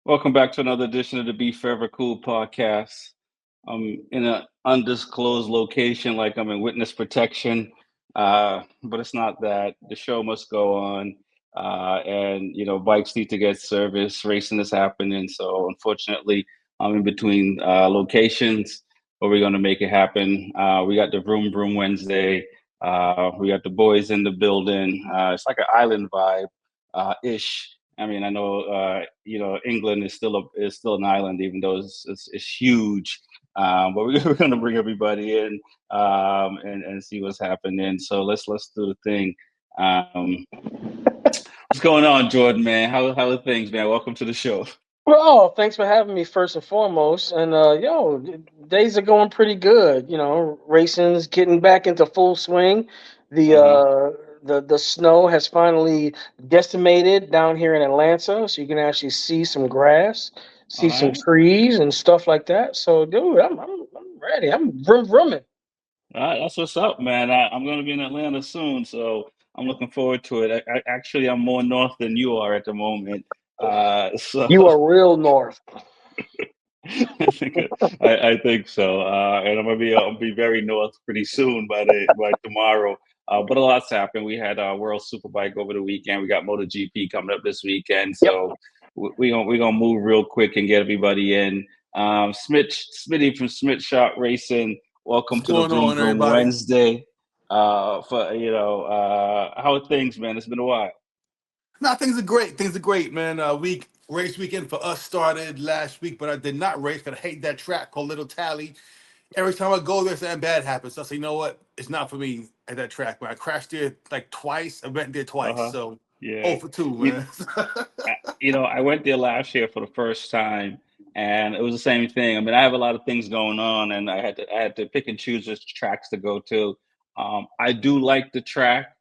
Welcome back to another edition of the B4evaKool podcast. I'm in an undisclosed location, like I'm in witness protection, but it's not that. The show must go on, and bikes need to get service. Racing is happening, so unfortunately, I'm in between locations, but we're going to make it happen. We got the Vroom Wednesday. We got the boys in the building. It's like an island vibe, ish. I mean, I know England is still an island, even though it's huge. But we're going to bring everybody in and see what's happening. So let's do the thing. Um, what's going on, Jordan? Man, how are things, man? Welcome to the show. Well, thanks for having me first and foremost. And days are going pretty good. Racing's getting back into full swing. The Uh huh. the snow has finally decimated down here in Atlanta, so you can actually see some grass, All see some right. trees and stuff like that. So, dude, I'm ready. I'm vrooming. All right. That's what's up, man. I'm going to be in Atlanta soon, so I'm looking forward to it. Actually, I'm more north than you are at the moment. So You are real north. I think I think so, and I'll be very north pretty soon by tomorrow. But a lot's happened. We had World Superbike over the weekend. We got MotoGP coming up this weekend, Yep. so we're gonna move real quick and get everybody in. Smitty from Smith Shot Racing. Welcome What's to the going on, Vroom everybody? Wednesday. How are things, man? It's been a while. Nah, things are great. Things are great, man. Race weekend for us started last week, but I did not race because I hate that track called Little Tally. Every time I go there, something bad happens. So I say, you know what? It's not for me at that track. When I crashed there like twice, I went there Uh twice. huh. So Yeah. 0 for 2, You, man. I went there last year for the first time, and it was the same thing. I mean, I have a lot of things going on, and I had to pick and choose which tracks to go to. I do like the track.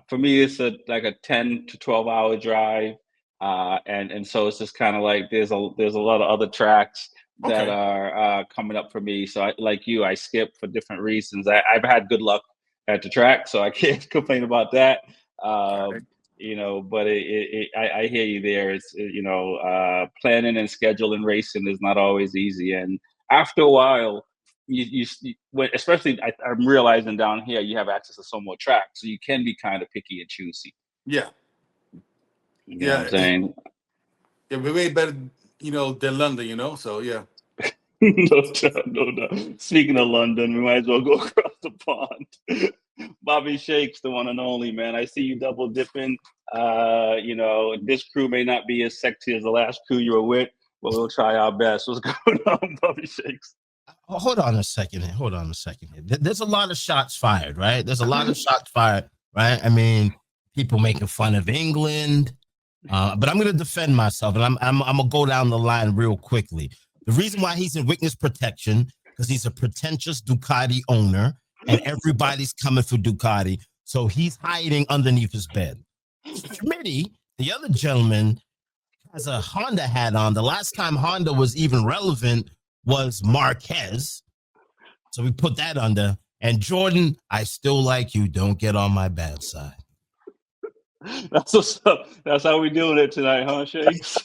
For me, it's like a 10 to 12 hour drive, and so it's just kind of like there's a lot of other tracks that Okay. are coming up for me. So like you, I skip for different reasons. I've had good luck at the track, so I can't complain about that. Okay. But I hear you there. Planning and scheduling racing is not always easy, and after a while, especially I'm realizing down here, you have access to so more tracks, so you can be kind of picky and choosy. Yeah. You know what I'm Yeah. saying? Yeah, we're way better, than London, So yeah. No doubt, no doubt. Speaking of London, we might as well go across the pond. Bobby Shakes, the one and only, man. I see you double dipping. This crew may not be as sexy as the last crew you were with, but we'll try our best. What's going on, Bobby Shakes? Hold on a second here. Hold on a second here. There's a lot of shots fired, right? There's a lot of shots fired, right? I mean, people making fun of England, but I'm going to defend myself, and I'm gonna go down the line real quickly. The reason why he's in witness protection because he's a pretentious Ducati owner, and everybody's coming for Ducati, so he's hiding underneath his bed. Smitty, the other gentleman, has a Honda hat on. The last time Honda was even relevant was Marquez. So we put that under. And Jordan, I still like you. Don't get on my bad side. That's what's up. That's how we doing it tonight, huh, Shakes?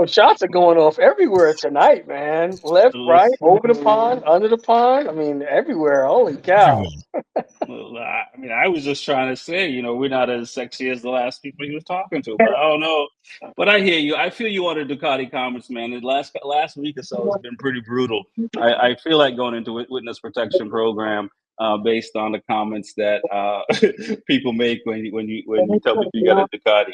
Shots are going off everywhere tonight, man. Left, right, Listen, over the pond, under the pond. I mean, everywhere. Holy cow. Everywhere. well, I was just trying to say, we're not as sexy as the last people he was talking to, but I don't know. But I hear you. I feel you on the Ducati comments, man. The last week or so has been pretty brutal. I feel like going into witness protection program based on the comments that people make when you tell people you got a Ducati.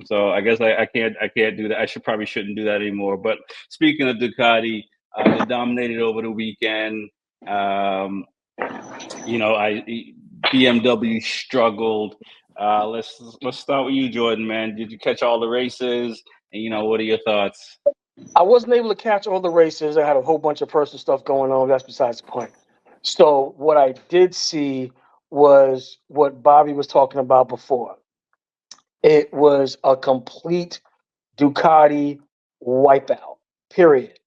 So I guess I can't do that. I probably shouldn't do that anymore. But speaking of Ducati, they dominated over the weekend. Um, I BMW struggled. Let's start with you, Jordan. Man, did you catch all the races? And what are your thoughts? I wasn't able to catch all the races. I had a whole bunch of personal stuff going on. That's besides the point. So what I did see was what Bobby was talking about before. It was a complete Ducati wipeout. Period.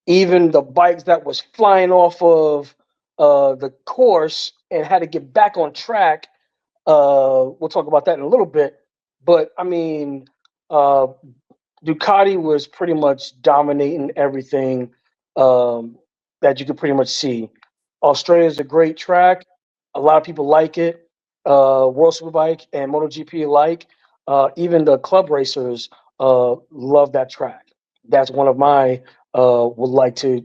Even the bikes that was flying off of the course and had to get back on track. We'll talk about that in a little bit. But I mean, Ducati was pretty much dominating everything that you could pretty much see. Australia is a great track. A lot of people like it. World Superbike and MotoGP alike. Even the club racers love that track. That's one of my would like to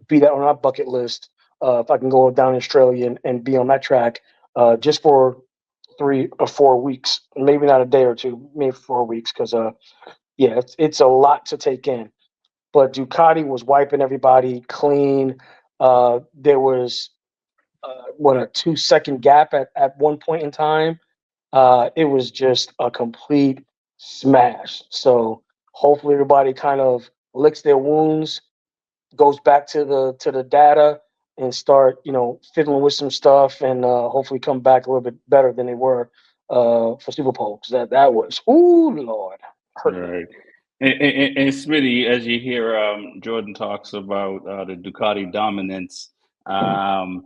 be that on our bucket list. If I can go down in Australia and be on that track just for 3 or 4 weeks, maybe not a day or two, maybe 4 weeks, because yeah, it's a lot to take in. But Ducati was wiping everybody clean. There was a 2 second gap at one point in time. It was just a complete smash. So hopefully everybody kind of licks their wounds, goes back to the data, and start fiddling with some stuff, and hopefully come back a little bit better than they were for Super Bowl, because that was, ooh Lord, hurt me. Right. And Smitty, as you hear Jordan talks about the Ducati dominance, um,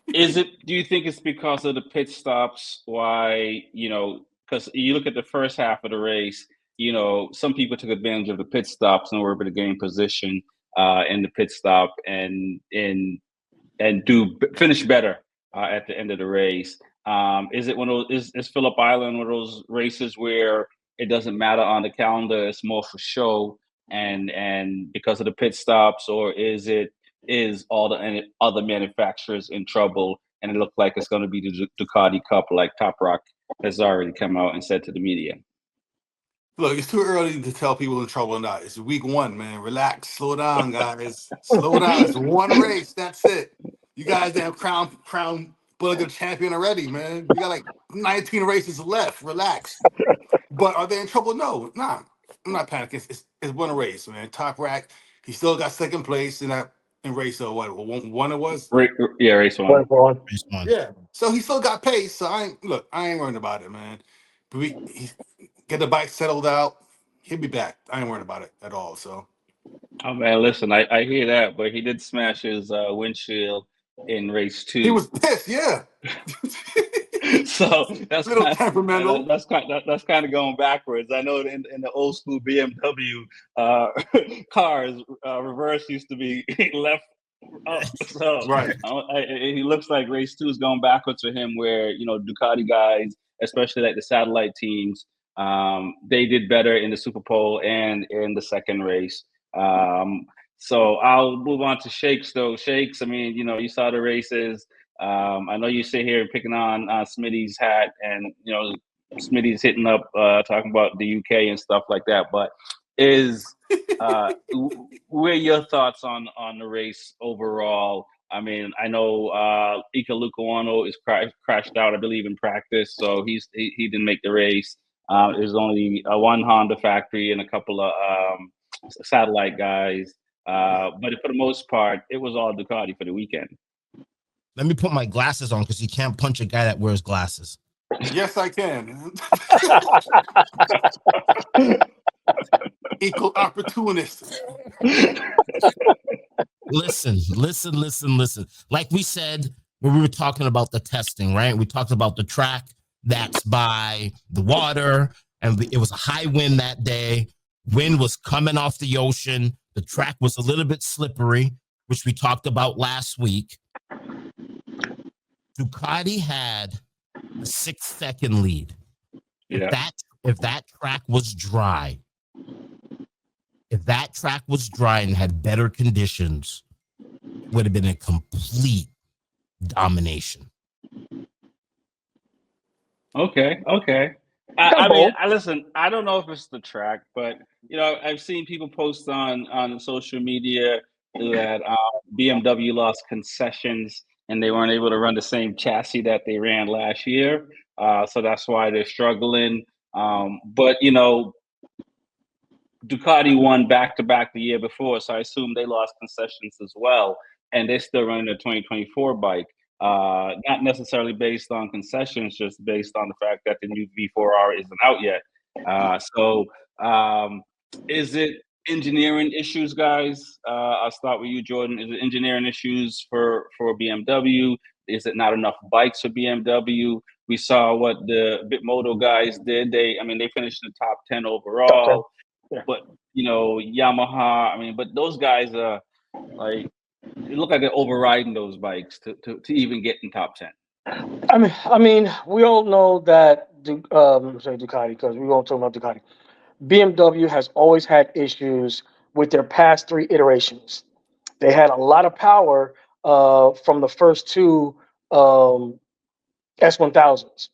do you think it's because of the pit stops why, because you look at the first half of the race, some people took advantage of the pit stops and were able to gain position in the pit stop and finish better at the end of the race. Is it one of those? Is Phillip Island one of those races where it doesn't matter on the calendar? It's more for show and because of the pit stops, or is all the other manufacturers in trouble and it looked like it's going to be the Ducati Cup, like Top Rock has already come out and said to the media? Look, it's too early to tell people in trouble or not. It's week one, man. Relax, slow down, guys. Slow down. It's one race. That's it. You guys have crown Bulliger champion already, man. You got like 19 races left. Relax. But are they in trouble? No, nah. I'm not panicking. It's one race, man. Top Rack. He still got second place in race or what? One it was. Yeah, race one. Race one. Yeah. So he still got pace. So I ain't worried about it, man. But he get the bike settled out. He'll be back. I ain't worried about it at all. So. Oh man, listen, I hear that, but he did smash his windshield in race 2. He was pissed, yeah. So that's little kind temperamental. that's kind of going backwards. I know in the old school BMW cars, reverse used to be left up. So right. He looks like race 2 is going backwards for him, where Ducati guys, especially like the satellite teams, they did better in the Super Bowl and in the second race. So I'll move on to Shakes though. Shakes, I mean, you saw the races. I know you sit here picking on Smitty's hat, and Smitty's hitting up talking about the UK and stuff like that. But what are your thoughts on the race overall? I mean, I know Ika Luciano is crashed out, I believe, in practice, so he didn't make the race. There's only one Honda factory and a couple of satellite guys, but for the most part, it was all Ducati for the weekend. Let me put my glasses on, because you can't punch a guy that wears glasses. Yes, I can. Equal opportunist. Listen. Like we said when we were talking about the testing, right? We talked about the track that's by the water, and it was a high wind that day. Wind was coming off the ocean. The track was a little bit slippery, which we talked about last week. Ducati had a 6-second lead. Yeah. If that track was dry, and had better conditions, it would have been a complete domination. Okay. I mean, listen, I don't know if it's the track, but I've seen people post on social media that BMW lost concessions and they weren't able to run the same chassis that they ran last year, so that's why they're struggling. But Ducati won back-to-back the year before, so I assume they lost concessions as well, and they're still running a 2024 bike. Not necessarily based on concessions, just based on the fact that the new V4R isn't out yet. So is it engineering issues, guys? I'll start with you, Jordan. Is it engineering issues for BMW? Is it not enough bikes for BMW? We saw what the Bitmoto guys did. They finished in the top 10 Top 10. overall. Yeah. But Yamaha. But those guys are like, it looked like they're overriding those bikes to even get in top 10. I mean, we all know that say Ducati because we won't talk about Ducati. BMW has always had issues with their past 3 iterations. They had a lot of power from the first 2 S1000s.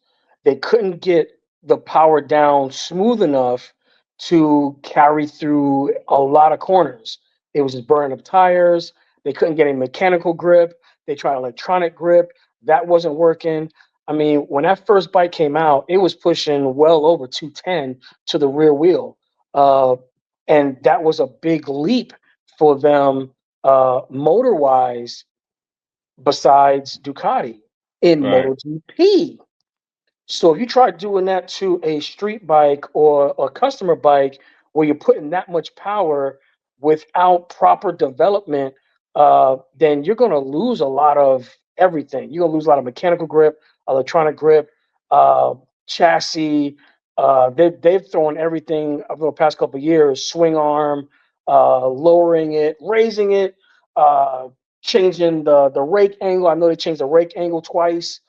They couldn't get the power down smooth enough to carry through a lot of corners. It was just burning up tires. They couldn't get a mechanical grip. They tried electronic grip. That wasn't working. I mean, when that first bike came out, it was pushing well over 210 to the rear wheel. And that was a big leap for them motor wise, besides Ducati in Right. MotoGP. So if you try doing that to a street bike or a customer bike where you're putting that much power without proper development, then you're going to lose a lot of everything. You're going to lose a lot of mechanical grip, electronic grip, uh, chassis. They've thrown everything over the past couple of years, swing arm, lowering it, raising it, uh, changing the rake angle. I know they changed the rake angle twice.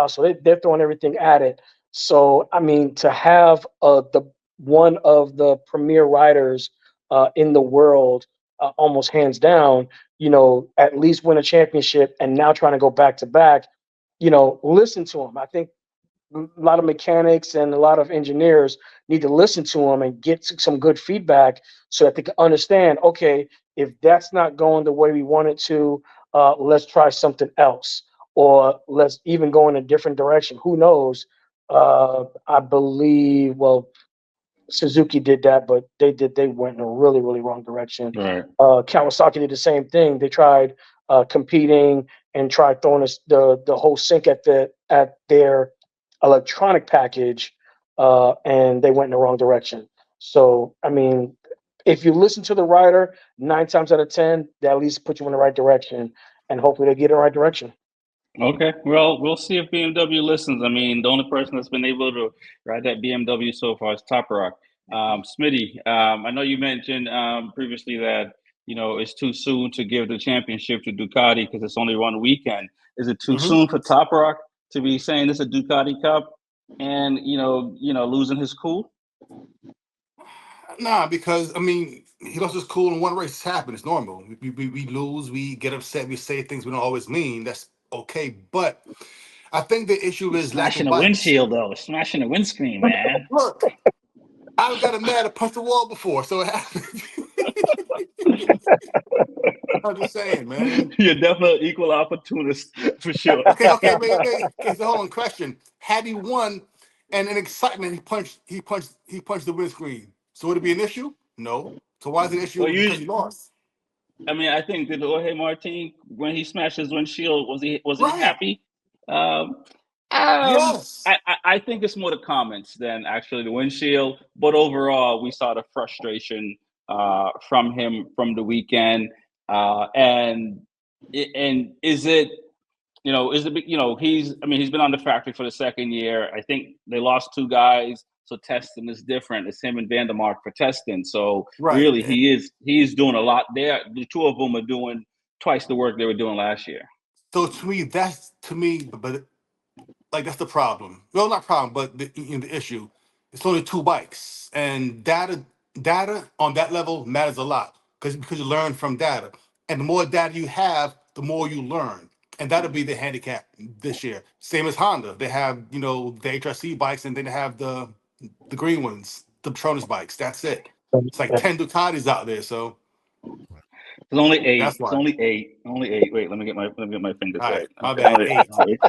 So they're throwing everything at it. So I mean, to have the one of the premier riders in the world, almost hands down, at least win a championship, and now trying to go back to back, listen to him. I think a lot of mechanics and a lot of engineers need to listen to him and get some good feedback so that they can understand. Okay, if that's not going the way we want it to, let's try something else or let's even go in a different direction. Who knows? I believe, well, Suzuki did that, but they went in a really, really wrong direction. Right. Kawasaki did the same thing. They tried competing and tried throwing the whole sink at their electronic package, and they went in the wrong direction. So I mean, if you listen to the rider, 9 times out of 10, they at least put you in the right direction, and hopefully they get in the right direction. Okay. Well, we'll see if BMW listens. The only person that's been able to ride that BMW so far is Top Rock. Smitty, I know you mentioned previously that it's too soon to give the championship to Ducati because it's only one weekend. Is it too Mhm. soon for Top Rock to be saying this is a Ducati Cup and losing his cool? Nah, because he lost his cool in one race. It's happened. It's normal. We lose. We get upset. We say things we don't always mean. That's okay. But I think the issue is lack Smashing of the bikes. windshield though, smashing the windscreen, man. Look, I've got mad and punched the wall before, so it happens. I'm just saying, man. You're definitely an equal opportunist for sure. Okay, wait. Okay, so hold on. Question: had he won, and in excitement, he punched the windscreen. So would it be an issue? No. So why is it an Well, issue because he lost? I think did Jorge Martin when he smashed his windshield was he Right. happy? Um, Yes. I think it's more the comments than actually the windshield. But overall, we saw the frustration from him from the weekend. And is it is it he's been on the factory for the second year. I think they lost 2 guys, so testing is different. It's him and Vandermark for testing. So Right. really, he's doing a lot there. The 2 of them are doing twice the work they were doing last year. So to me, but like that's the problem. Well, not problem, but the issue. It's only 2 bikes, and data on that level matters a lot because you learn from data, and the more data you have, the more you learn, and that'll be the handicap this year. Same as Honda, they have the HRC bikes, and then they have the green ones, the Patronus bikes. That's it. It's like Yeah. 10 Ducatis out there, so It's only 8. that's It's why. only 8. Only 8. Wait, let me get my fingers All right, right. my It's bad. only 8. 8.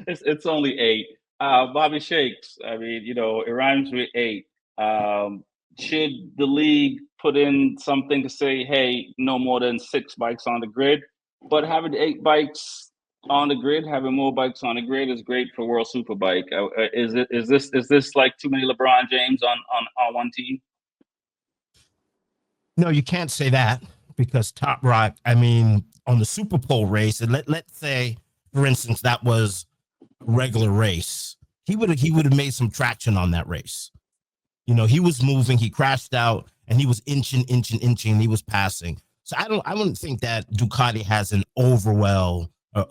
It's only 8. Bobby Shakes. It rhymes with 8. Um, should the league put in something to say, hey, no more than 6 bikes on the grid? But having 8 bikes on the grid, having more bikes on the grid is great for World Superbike. Is this like too many LeBron James on one team? No, you can't say that because Top Rock, on the Super Bowl race, and let's say for instance, that was a regular race, he would have made some traction on that race. You know, he was moving, he crashed out, and he was inching, and he was passing. So I wouldn't think that Ducati has an overwhelming an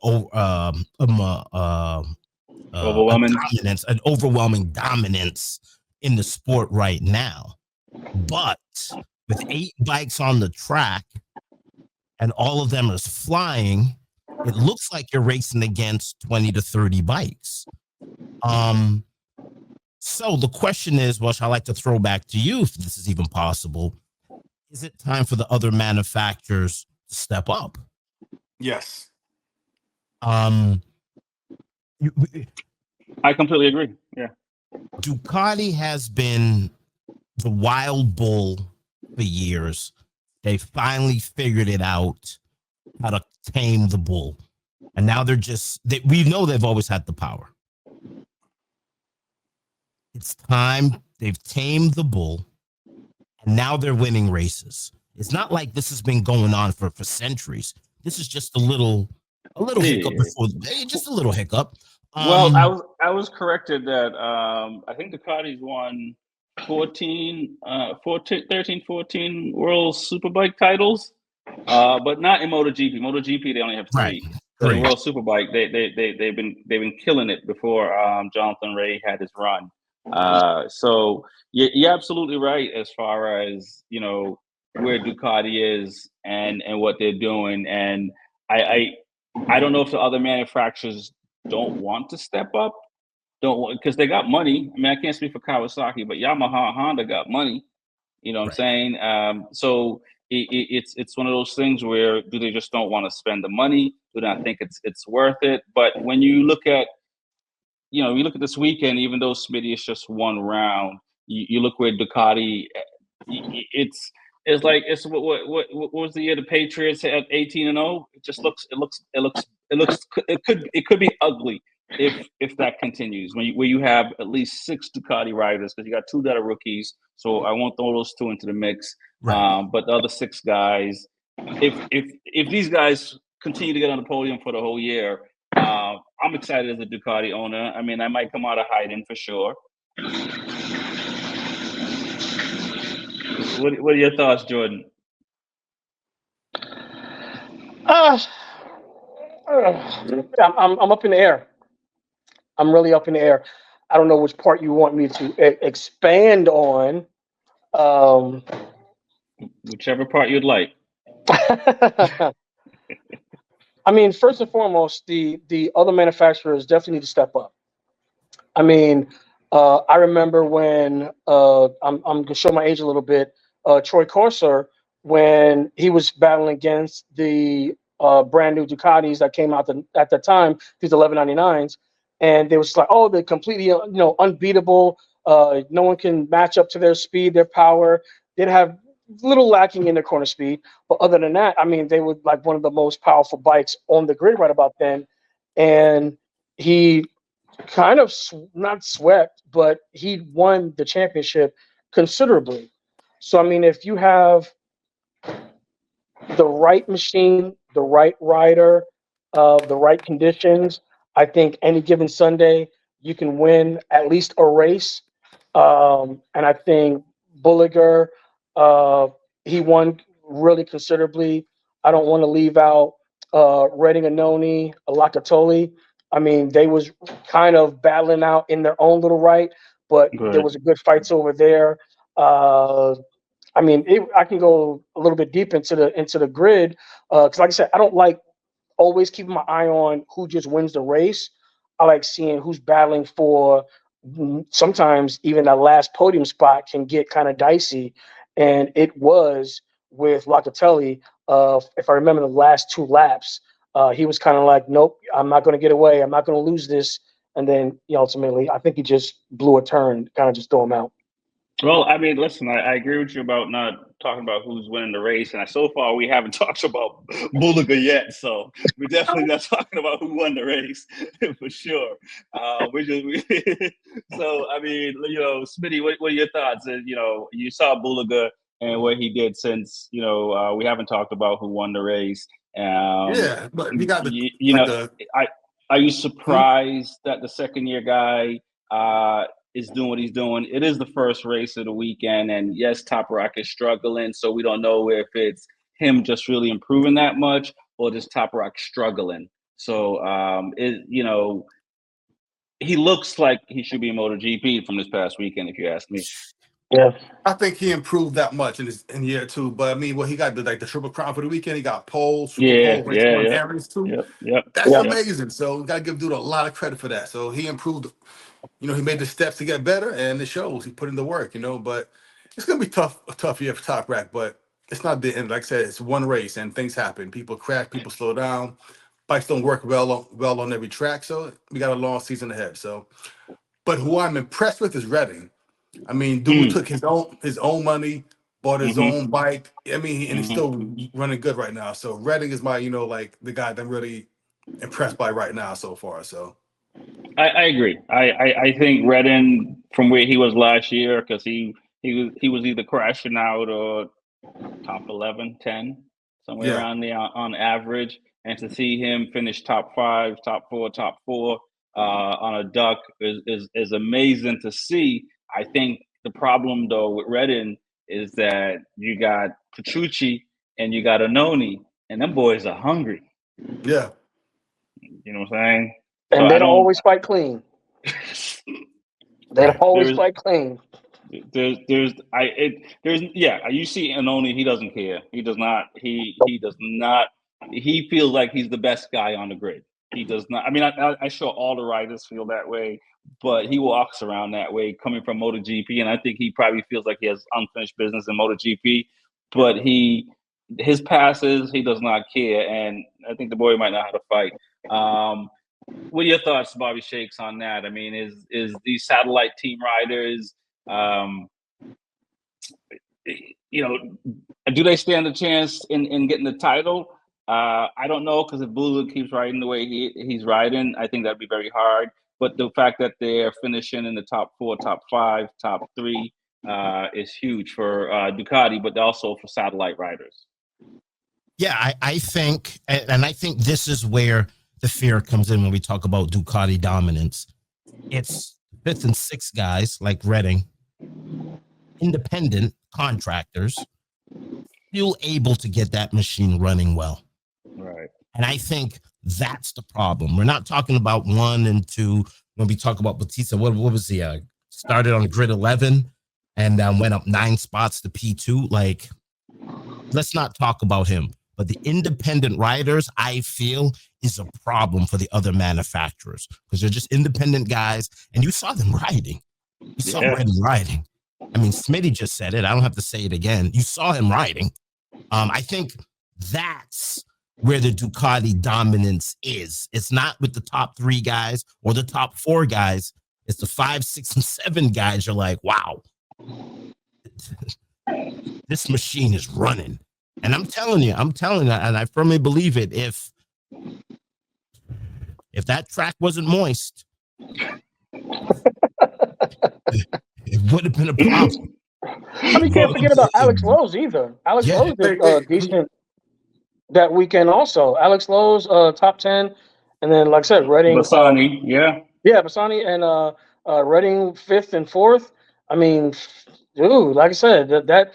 overwhelming dominance in the sport right now. But with 8 bikes on the track and all of them are flying, it looks like you're racing against 20 to 30 bikes. So the question is, which I like to throw back to you, if this is even possible, is it time for the other manufacturers to step up? Yes. I completely agree. Yeah. Ducati has been the wild bull for years. They finally figured it out how to tame the bull. And now we know they've always had the power. It's time. They've tamed the bull, and now they're winning races. It's not like this has been going on for centuries. This is just a little hiccup before, just a little hiccup. Well, I was corrected that I think Ducati's won 13, 14 World Superbike titles, but not in MotoGP. MotoGP they only have 3. Right. So the World Superbike they've been killing it before Jonathan Rea had his run. So you're absolutely right as far as where Ducati is and what they're doing, and I don't know if the other manufacturers don't want to step up, because they got money. I mean, I can't speak for Kawasaki, but Yamaha, Honda got money. You know what I'm saying? So it's one of those things where do they just don't want to spend the money? Do not think it's worth it? But when you look at you look at this weekend, even though Smitty is just one round, you look where Ducati, it's like what was the year the Patriots had 18-0? It just it could be ugly if that continues. Where you have at least 6 Ducati riders, because you got 2 that are rookies, so I won't throw those 2 into the mix. Right. But the other 6 guys, if these guys continue to get on the podium for the whole year, I'm excited as a Ducati owner. I mean, I might come out of hiding for sure. What are your thoughts, Jordan? I'm up in the air. I'm really up in the air. I don't know which part you want me to expand on. Whichever part you'd like. I mean, first and foremost, the other manufacturers definitely need to step up. I mean, I remember when I'm gonna show my age a little bit. Troy Corser, when he was battling against the brand new Ducatis that came out at the time, these 1199s, and they was like, oh, they're completely unbeatable. No one can match up to their speed, their power. They'd have little lacking in their corner speed, but other than that, I mean, they were like one of the most powerful bikes on the grid right about then. And he kind of not swept, but he won the championship considerably. So I mean, if you have the right machine, the right rider, the right conditions, I think any given Sunday you can win at least a race. And I think Bulliger, he won really considerably. I don't want to leave out Redding Anoni, Locatelli. I mean, they was kind of battling out in their own little right, but there was a good fights over there. I mean, I can go a little bit deep into the grid because, like I said, I don't like always keeping my eye on who just wins the race. I like seeing who's battling for. Sometimes even that last podium spot can get kind of dicey, and it was with Locatelli. If I remember the last 2 laps, he was kind of like, "Nope, I'm not going to get away. I'm not going to lose this." And then ultimately, I think he just blew a turn, kind of just threw him out. Well, I mean, listen, I agree with you about not talking about who's winning the race, and so far we haven't talked about Bulliger yet, so we're definitely not talking about who won the race for sure. So I mean, Smitty, what are your thoughts? You saw Bulliger and what he did since we haven't talked about who won the race. Yeah, but you got Are you surprised that the second-year guy is doing what he's doing? It is the first race of the weekend, and yes, Top Rock is struggling, so we don't know if it's him just really improving that much or just Top Rock struggling. So, he looks like he should be in MotoGP from this past weekend, if you ask me. Yeah. I think he improved that much in year two. But I mean, he got the triple crown for the weekend. He got pole, super pole, race one, Harris too. Yep. That's amazing. So we gotta give dude a lot of credit for that. So he improved. He made the steps to get better, and it shows. He put in the work. But it's gonna be a tough year for Top Rack. But it's not the end. Like I said, it's one race, and things happen. People crash, people slow down. Bikes don't work well on every track. So we got a long season ahead. So, but who I'm impressed with is Redding. I mean, dude took his own money, bought his own bike. I mean, and he's still running good right now. So Redding is my, like the guy that I'm really impressed by right now so far. So I agree. I think Redding from where he was last year, because he was either crashing out or top 11, 10, somewhere around there on average. And to see him finish top 5, top 4 on a duck is amazing to see. I think the problem though with Redding is that you got Petrucci and you got Anoni, and them boys are hungry. Yeah. You know what I'm saying? And so they don't always fight clean. They don't always fight clean. You see Anoni, he doesn't care. He does not. He does not. He feels like he's the best guy on the grid. He does not. I mean, I'm sure all the riders feel that way, but he walks around that way coming from MotoGP, and I think he probably feels like he has unfinished business in MotoGP. But his passes, he does not care, and I think the boy might know how to fight. What are your thoughts, Bobby Shakes, on that? I mean, is these satellite team riders, do they stand a chance in getting the title? I don't know, because if Bulu keeps riding the way he's riding, I think that'd be very hard. But the fact that they're finishing in the top 4, top 5, top 3 is huge for Ducati, but also for satellite riders. Yeah, I think, and I think this is where the fear comes in when we talk about Ducati dominance. It's 5th and 6th guys like Redding, independent contractors, still able to get that machine running well. Right. And I think that's the problem. We're not talking about 1 and 2 when we talk about Batista. What was he? Started on grid 11 and went up 9 spots to P2. Like, let's not talk about him. But the independent riders, I feel, is a problem for the other manufacturers because they're just independent guys. And you saw them riding. You saw Redding riding. I mean, Smitty just said it. I don't have to say it again. You saw him riding. I think that's where the Ducati dominance is. It's not with the top 3 guys or the top 4 guys. It's the 5, 6, and 7 guys. You're like, wow, this machine is running. And I'm telling you, and I firmly believe it. If that track wasn't moist, it would have been a problem. I mean, can't forget about Alex Lowe's either. Alex Lowe's did decent that weekend also. Alex Lowe's top 10, and then like I said, Redding, Bassani, Bassani, and Redding 5th and 4th. I mean, dude, like I said, that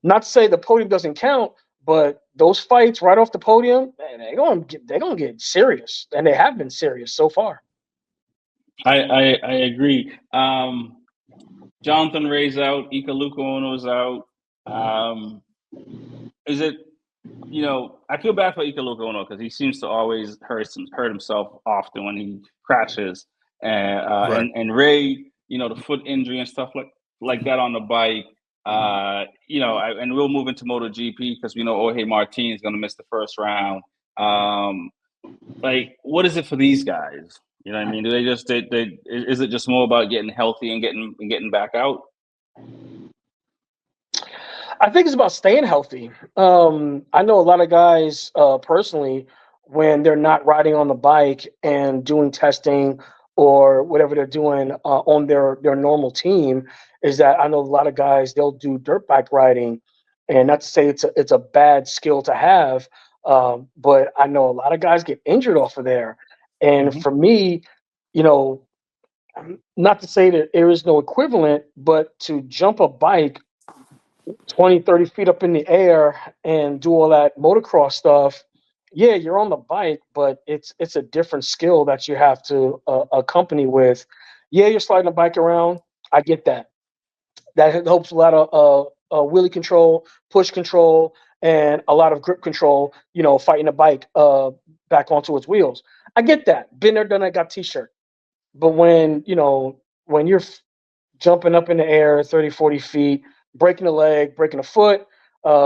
not to say the podium doesn't count, but those fights right off the podium, man, they're gonna get serious, and they have been serious so far. I agree. Jonathan Ray's out. Ika Luka Ono's out. Is it? I feel bad for Ika Luka Ono because he seems to always hurt himself often when he crashes, and Ray, the foot injury and stuff like that on the bike. And we'll move into MotoGP because we know Jorge Martin is going to miss the first round. What is it for these guys? You know what I mean? Do they just is it just more about getting healthy and getting back out? I think it's about staying healthy. I know a lot of guys personally, when they're not riding on the bike and doing testing or whatever they're doing on their normal team, is that I know a lot of guys, they'll do dirt bike riding, and not to say it's a bad skill to have, but I know a lot of guys get injured off of there. And Mhm. for me, you know, not to say that there is no equivalent, but to jump a bike 20, 30 feet up in the air and do all that motocross stuff, yeah, you're on the bike, but it's a different skill that you have to accompany with. Yeah, you're sliding the bike around. I get that. That helps a lot of wheelie control, push control, and a lot of grip control. Fighting a bike back onto its wheels. I get that. Been there, done that. Got t-shirt. But when you're jumping up in the air 30, 40 feet, breaking a leg, breaking a foot,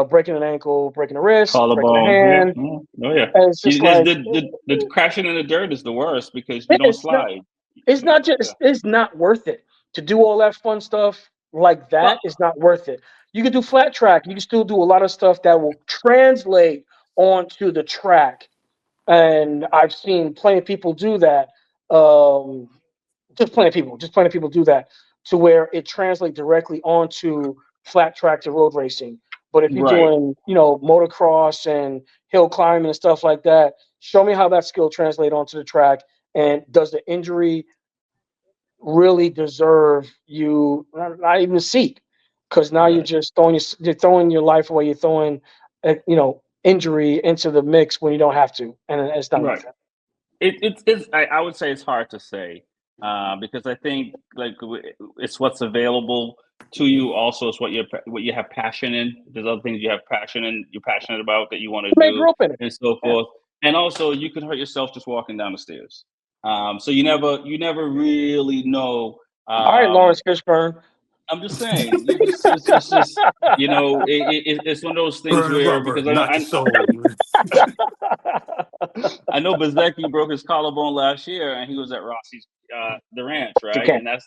breaking an ankle, breaking a wrist, breaking a Collarbone. Yeah. hand, Oh yeah. and it's just There's like the crashing in the dirt is the worst because you don't it's not. slide. It's not Yeah. just. It's not worth it to do all that fun stuff like Well, that. It's not worth it. You can do flat track. You can still do a lot of stuff that will translate onto the track, and I've seen plenty of people do that. Um, just plenty of people do that to where it translates directly onto flat track to road racing. But if you're right. doing, motocross and hill climbing and stuff like that, show me how that skill translates onto the track. And does the injury really deserve you not even a seat? Because now you're Right. just throwing your life away. You're throwing, injury into the mix when you don't have to, and it's not Right. worth it. I would say it's hard to say because I think it's what's available to you. Also, it's what you have passion in. There's other things you have passion in. You're passionate about that you want to Somebody grew do, up in it. and so Yeah. forth. And also, you can hurt yourself just walking down the stairs. So you never really know. All right, Um, Lawrence Fishburne. I'm just saying, you just it's just it's one of those things Burn where rubber, because not the soul. I know Bezecki broke his collarbone last year, and he was at Rossi's the ranch, right? Okay. And that's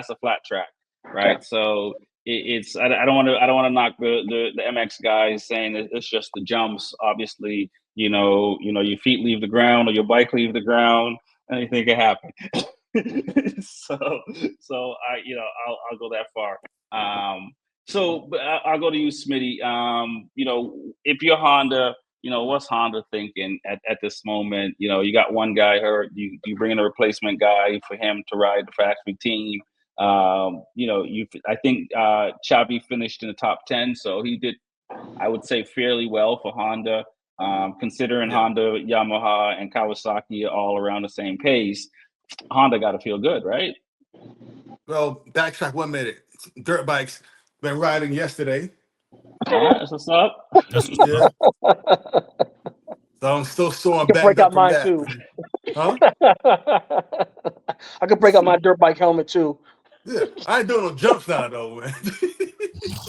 a flat track, Yeah. right? So it's I don't want to knock the MX guys saying that it's just the jumps. Obviously, your feet leave the ground or your bike leave the ground, anything can happen. so I'll go that far. But I'll go to you, Smitty. If you're Honda, what's Honda thinking at this moment? You got one guy hurt. You bring in a replacement guy for him to ride the factory team. I think Chavi finished in the top 10, so he did, I would say, fairly well for Honda, considering Yeah. Honda, Yamaha, and Kawasaki are all around the same pace. Honda got to feel good, right? Well, backtrack 1 minute. Dirt bikes. Been riding yesterday. All right, that's what's up. That's Yeah. So I'm still sore I and could break banged up out from mine that. too. Huh? I could break out my dirt bike helmet too. Yeah. I ain't doing no jumps now though, man.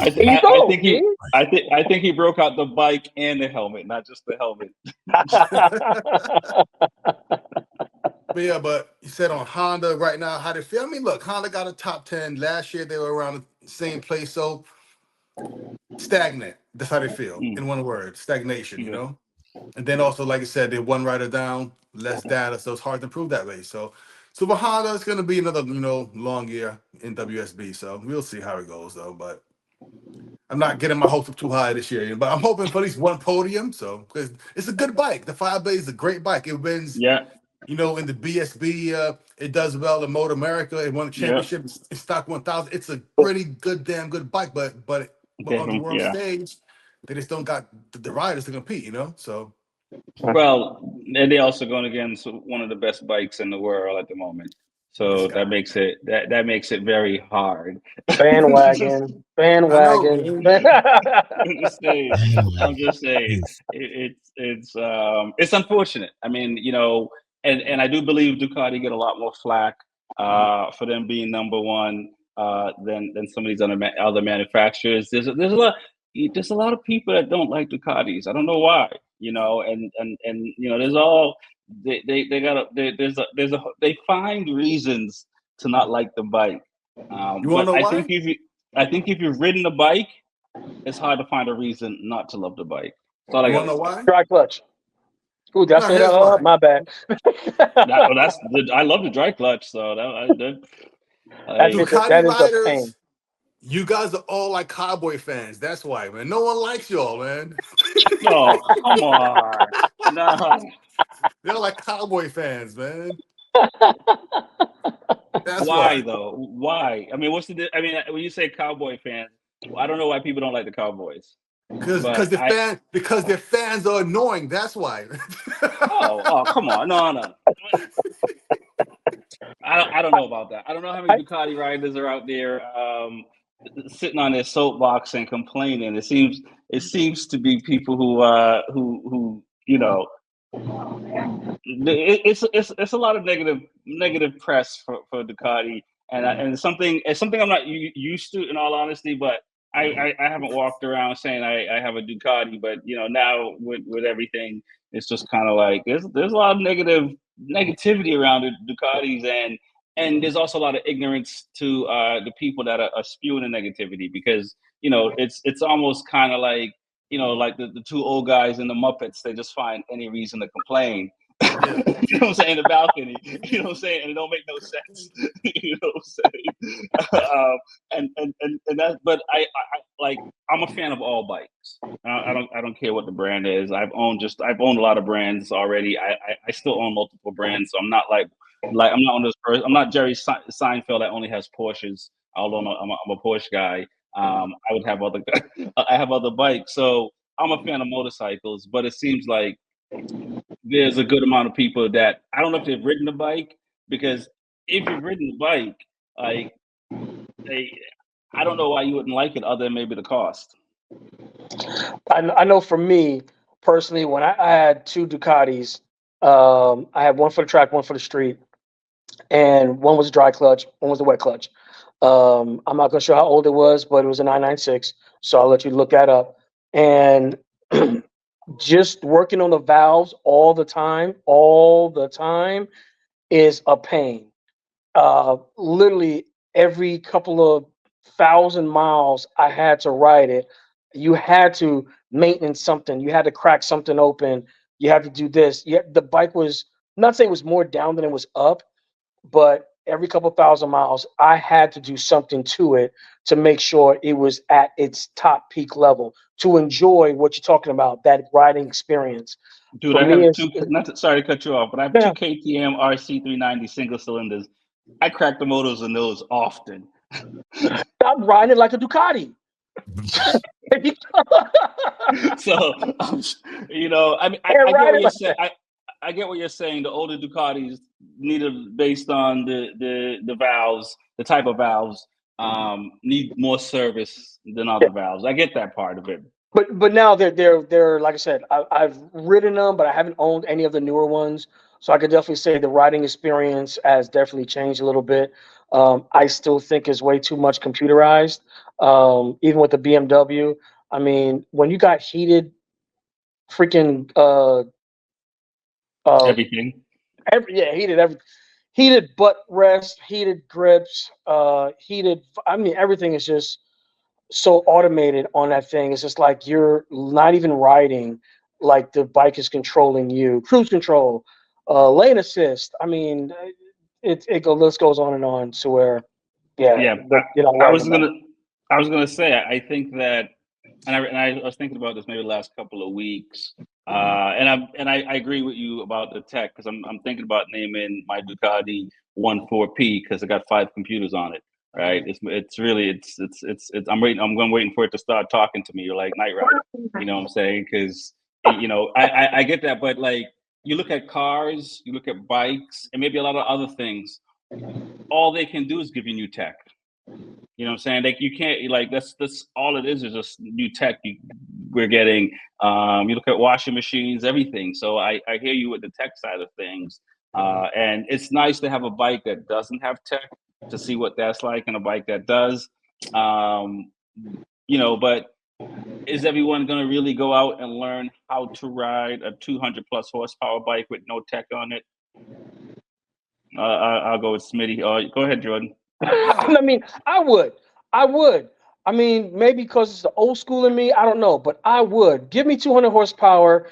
I, There you I, I go, think see? I think he broke out the bike and the helmet, not just the helmet. But yeah, but you said on Honda right now, how they feel. I mean, look, Honda got a top 10. Last year they were around the same place. So stagnant. That's how they feel. Mm, In one word, stagnation, yeah. And then also, like I said, they're one rider down, less data, so it's hard to improve that way. So for Honda, it's gonna be another, long year in WSB. So we'll see how it goes though. But I'm not getting my hopes up too high this year. But I'm hoping for at least one podium. So because it's a good bike. The 5 is a great bike. It wins, Yeah. in the BSB, it does well in Motor America. It won a Yeah. championship in Stock 1000. It's a pretty good, damn good bike. But on the world Yeah. stage, they just don't got the riders to compete. So. Well, and they're also going against one of the best bikes in the world at the moment. This So guy. that makes it very hard. Bandwagon. I know, Bandwagon. man. I'm just saying. I'm just saying. It's unfortunate. I mean, and I do believe Ducati get a lot more flack for them being number one than some of these other manufacturers. There's a lot of people that don't like Ducatis. I don't know why. And there's all they got they find reasons to not like the bike. You want But to know I why? think if you've ridden the bike, it's hard to find a reason not to love the bike. That's all I You want gotta to know say. why? Dry clutch. Ooh, did I No, say that? here's why. My bad. I love the dry clutch, so Ducati That is a pain. riders, you guys are all like cowboy fans. That's why, man. No one likes y'all, man. no, come on, no. They're like cowboy fans, man. That's Why why. though? Why? I mean, I mean, when you say cowboy fans, I don't know why people don't like the Cowboys. But Because their fans are annoying. That's why. come on, no. I don't know about that. I don't know how many Ducati riders are out there sitting on their soapbox and complaining. It seems to be people who you know, it's a lot of negative press for Ducati, and it's something I'm not used to, in all honesty. But I haven't walked around saying I have a Ducati, but now with everything, it's just kind of like there's a lot of negativity around the Ducatis, and there's also a lot of ignorance to the people that are spewing the negativity, because it's almost kind of like like the two old guys in the Muppets. They just find any reason to complain. Yeah. You know what I'm saying? In the balcony. You know what I'm saying? And it don't make no sense. You know what I'm saying? And that. But I like. I'm a fan of all bikes. I don't care what the brand is. I've owned a lot of brands already. I still own multiple brands, so I'm not like I'm not on this person. I'm not Jerry Seinfeld that only has Porsches. Although I'm a Porsche guy. I would have other. I have other bikes, so I'm a fan of motorcycles. But it seems like there's a good amount of people that I don't know if they've ridden the bike, because if you've ridden the bike, like I don't know why you wouldn't like it, other than maybe the cost. I know for me personally, when I had two Ducatis, I had one for the track, one for the street, and one was a dry clutch, one was a wet clutch. I'm not gonna show how old it was, but it was a 996, so I'll let you look that up. And just working on the valves all the time is a pain. Literally every couple of 1,000 miles I had to ride it. You had to maintenance something. You had to crack something open. You had to do this. The bike was, not saying it was more down than it was up, but every couple 1,000 miles I had to do something to it to make sure it was at its top peak level to enjoy what you're talking about, that riding experience. Dude, For I me, have it's, two. Sorry to cut you off, but I have two yeah, KTM RC390 single cylinders. I crack the motors in those often. I'm riding it like a Ducati. So I mean, And I get ride what it you're like saying. that. I get what you're saying. The older Ducatis needed, based on the valves, the type of valves, need more service than Yeah. other valves. I get that part of it. But now they're like I said, I've ridden them, but I haven't owned any of the newer ones. So I could definitely say the riding experience has definitely changed a little bit. I still think is way too much computerized. Even with the BMW, I mean, when you got heated freaking uh Everything. heated butt rest, heated grips, heated. I mean, everything is just so automated on that thing. It's just like you're not even riding, like the bike is controlling you. Cruise control, lane assist. I mean, list goes on and on to where, yeah, Yeah, you're not I worrying was about it. gonna say, I think that, and I was thinking about this maybe the last couple of weeks, and I agree with you about the tech, because I'm thinking about naming my Ducati 14P, because I got 5 computers on it. Right? It's really I'm waiting for it to start talking to me. You're like Knight Rider. You know what I'm saying? Because I get that, but like, you look at cars, you look at bikes, and maybe a lot of other things. All they can do is give you new tech. You know what I'm saying? Like, you can't, like, that's all it is just new tech we're getting. You look at washing machines, everything. So I hear you with the tech side of things. And it's nice to have a bike that doesn't have tech, to see what that's like, and a bike that does. Um, but is everyone going to really go out and learn how to ride a 200 plus horsepower bike with no tech on it? I'll go with Smitty. Go ahead, Jordan. I mean, I would. I mean, maybe because it's the old school in me. I don't know, but I would give me 200 horsepower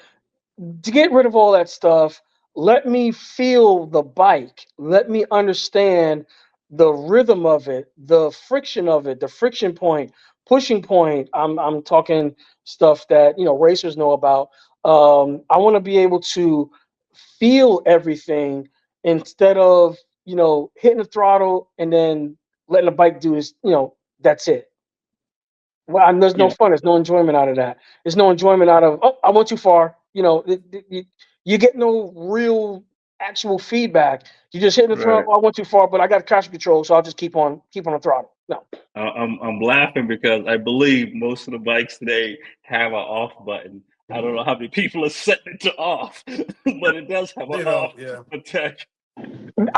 to get rid of all that stuff. Let me feel the bike. Let me understand the rhythm of it, the friction of it, the friction point, pushing point. I'm talking stuff that racers know about. I want to be able to feel everything instead of, hitting the throttle and then letting the bike do this, that's it. Well, and there's no Yeah. fun. There's no enjoyment out of that. There's no enjoyment out of, oh, I went too far. You get no real actual feedback. You just hitting the throttle. Right. Oh, I went too far, but I got traction control, so I'll just keep on the throttle. No. I'm laughing because I believe most of the bikes today have an off button. I don't know how many people are setting it to off, but it does have They an don't, off yeah. protect.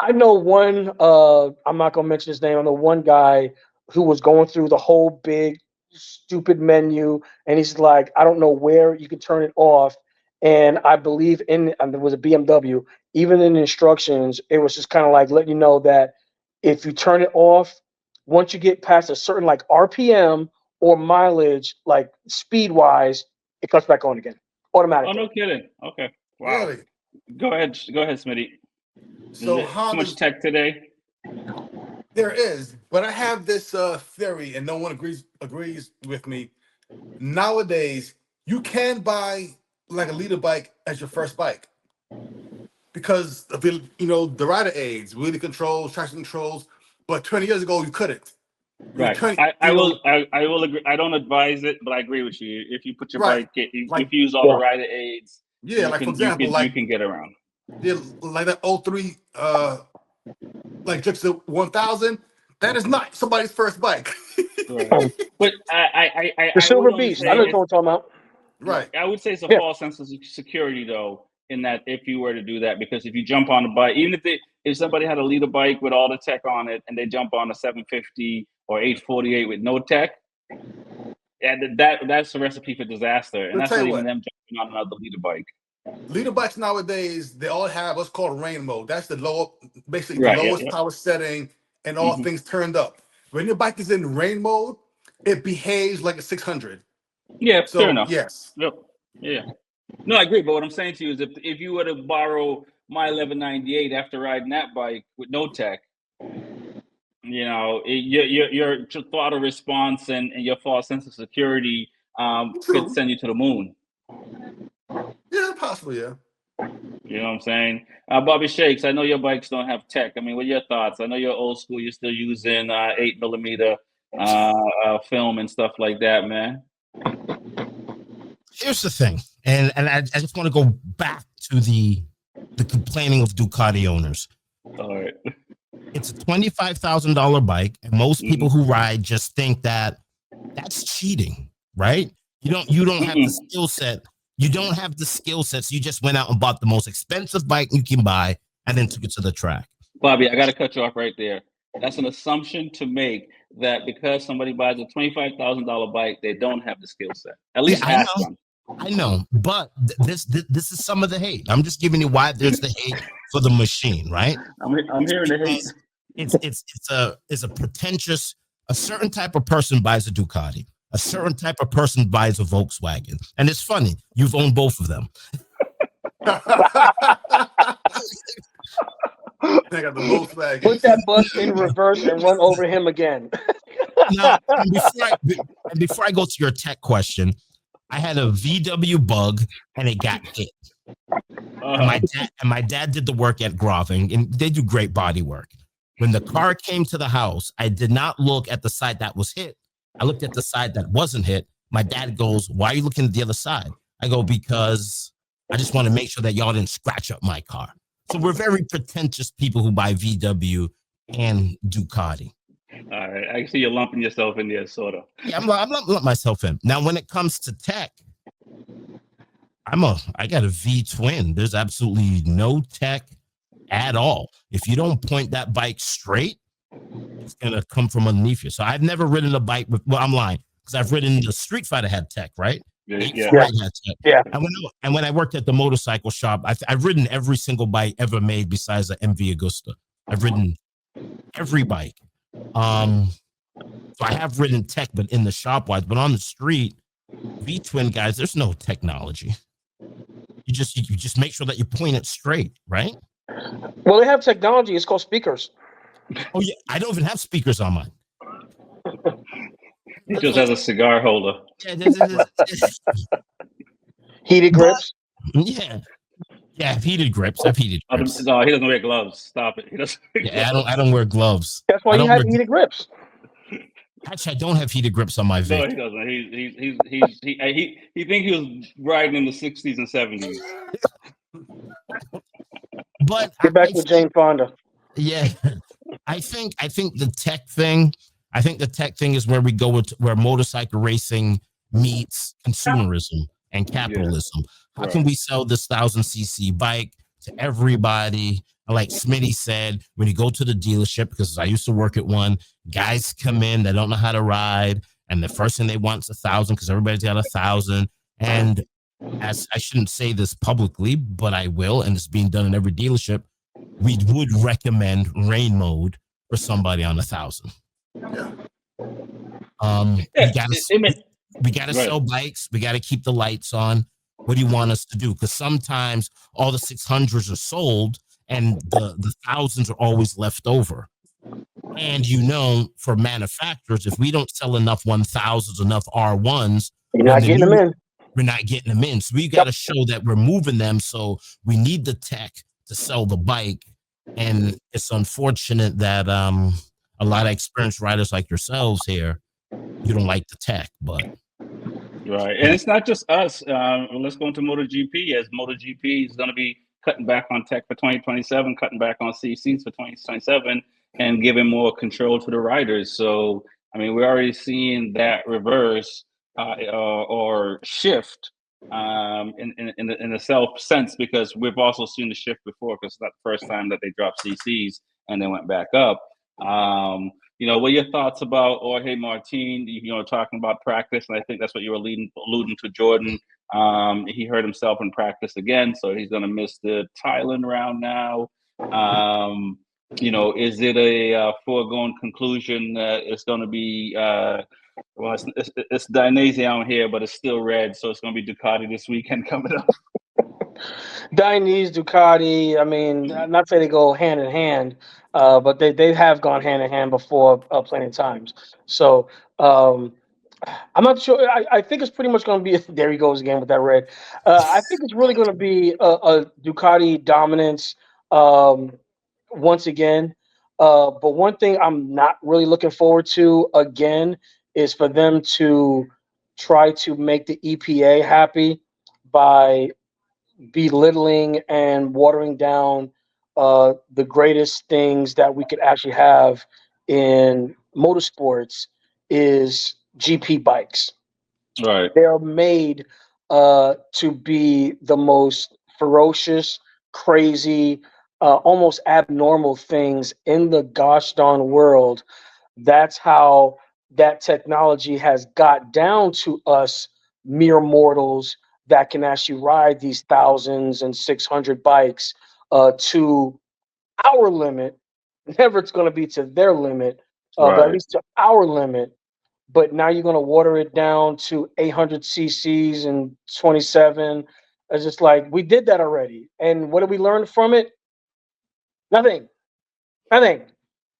I know one. I'm not gonna mention his name. I know one guy who was going through the whole big stupid menu, and he's like, I don't know where you can turn it off. And I believe and there was a BMW. Even in the instructions, it was just kind of like letting you know that if you turn it off, once you get past a certain like RPM or mileage, like speed wise, it comes back on again Oh, automatically. no kidding. Okay. Wow. Really? Go ahead, Smitty. So Is it too much tech today? There is, but I have this theory, and no one agrees with me. Nowadays, you can buy like a leader bike as your first bike because of the rider aids, wheelie controls, traction controls. But 20 years ago, you couldn't. Right. I will agree. I don't advise it, but I agree with you. If you put your bike, if you use all the rider aids, for example, you can get around. Like that 03 like Gixxer 1000, that is not somebody's first bike. Right. But I The Silver would only Beast. say I know what you're talking about. Right. I would say it's a false sense of security, though, in that if you were to do that, because if you jump on the bike, even if somebody had a leader bike with all the tech on it, and they jump on a 750 or 848 with no tech, and that's a recipe for disaster. And that's not even them jumping on another leader bike. Leader bikes nowadays, they all have what's called rain mode. That's the lowest power setting, and all things turned up. When your bike is in rain mode, it behaves like a 600. Yeah, so fair enough. Yes. Yep. Yeah. No, I agree. But what I'm saying to you is, if you were to borrow my 1198 after riding that bike with no tech, your throttle response and your false sense of security could send you to the moon. Yeah, possibly. Yeah. You know what I'm saying? Bobby Shakes, I know your bikes don't have tech. I mean, what are your thoughts? I know you're old school. You're still using 8mm film and stuff like that, man. Here's the thing, and I just want to go back to the complaining of Ducati owners. All right. It's a $25,000 bike, and most people who ride just think that that's cheating, right? You don't have the skill set. You don't have the skill sets. You just went out and bought the most expensive bike you can buy and then took it to the track. Bobby, I got to cut you off right there. That's an assumption to make, that because somebody buys a $25,000 bike, they don't have the skill set. At least ask them. I know, but this is some of the hate. I'm just giving you why there's the hate for the machine, right? I'm hearing the hate. It's a pretentious. A certain type of person buys a Ducati. A certain type of person buys a Volkswagen, and it's funny. You've owned both of them. I got the Volkswagen. Put that bus in reverse and run over him again. Now, before I go to your tech question, I had a VW Bug and it got hit. And my dad did the work at Groving, and they do great body work. When the car came to the house, I did not look at the side that was hit. I looked at the side that wasn't hit. My dad goes, "Why are you looking at the other side?" I go, "Because I just want to make sure that y'all didn't scratch up my car." So we're very pretentious people who buy VW and Ducati. All right. I see you're lumping yourself in there, sort of. Yeah, I'm lumping myself in. Now, when it comes to tech, I got a V twin. There's absolutely no tech at all. If you don't point that bike straight, it's gonna come from underneath you. So I've never ridden a bike with. Well, I'm lying, because I've ridden the Street Fighter had tech, right? Yeah. Had tech. Yeah. And when I worked at the motorcycle shop, I've ridden every single bike ever made besides the MV Agusta. I've ridden every bike. So I have ridden tech, but in the shop wise, but on the street, V twin guys, there's no technology. You just make sure that you point it straight, right? Well, they have technology. It's called speakers. Oh yeah, I don't even have speakers on mine. He just has a cigar holder. Heated grips. Yeah. Yeah, I've heated grips. I've heated grips. No, he doesn't wear gloves. Stop it. He doesn't wear Yeah, gloves. I don't wear gloves. That's why I he don't had wear. heated grips. Actually, I don't have heated grips on my No, Vic. he doesn't. He think he was riding in the 60s and 70s. But Get back with Jane Fonda. Yeah, I think the tech thing. I think the tech thing is where we go with where motorcycle racing meets consumerism and capitalism. How can we sell this 1,000cc bike to everybody? Like Smitty said, when you go to the dealership, because I used to work at one, guys come in, they don't know how to ride, and the first thing they want is 1,000 because everybody's got 1,000. And as I shouldn't say this publicly, but I will, and it's being done in every dealership, we would recommend rain mode for somebody on 1,000. Yeah. We gotta sell bikes. We gotta keep the lights on. What do you want us to do? Because sometimes all the 600s are sold and the thousands are always left over. And for manufacturers, if we don't sell enough 1,000s, enough R1s, you're not getting them in. We're not getting them in. So we got to show that we're moving them. So we need the tech to sell the bike. And it's unfortunate that a lot of experienced riders like yourselves here, you don't like the tech, but right. And it's not just us. Let's go into MotoGP, as MotoGP is going to be cutting back on tech for 2027, cutting back on CCs for 2027, and giving more control to the riders. So, I mean, we're already seeing that reverse or shift in the self sense, because we've also seen the shift before, because it's not the first time that they dropped CCs and they went back up. What are your thoughts about Jorge Martin, talking about practice? And I think that's what you were alluding to, Jordan. He hurt himself in practice again, so he's going to miss the Thailand round now. Is it a foregone conclusion that it's going to be, it's Dainese out here, but it's still red, so it's going to be Ducati this weekend coming up? Dainese, Ducati, I mean, not say they go hand in hand, but they have gone hand in hand before plenty of times. So I'm not sure. I think it's pretty much going to be, there he goes again with that red. I think it's really going to be a Ducati dominance once again. But one thing I'm not really looking forward to again is for them to try to make the EPA happy by belittling and watering down the greatest things that we could actually have in motorsports is GP bikes. Right. They are made to be the most ferocious, crazy, almost abnormal things in the gosh darn world. That's how that technology has got down to us mere mortals that can actually ride these 1,000s and 600 bikes to our limit. Never it's going to be to their limit, but at least to our limit. But now you're going to water it down to 800 cc's and 27. It's just like, we did that already. And what did we learn from it? Nothing.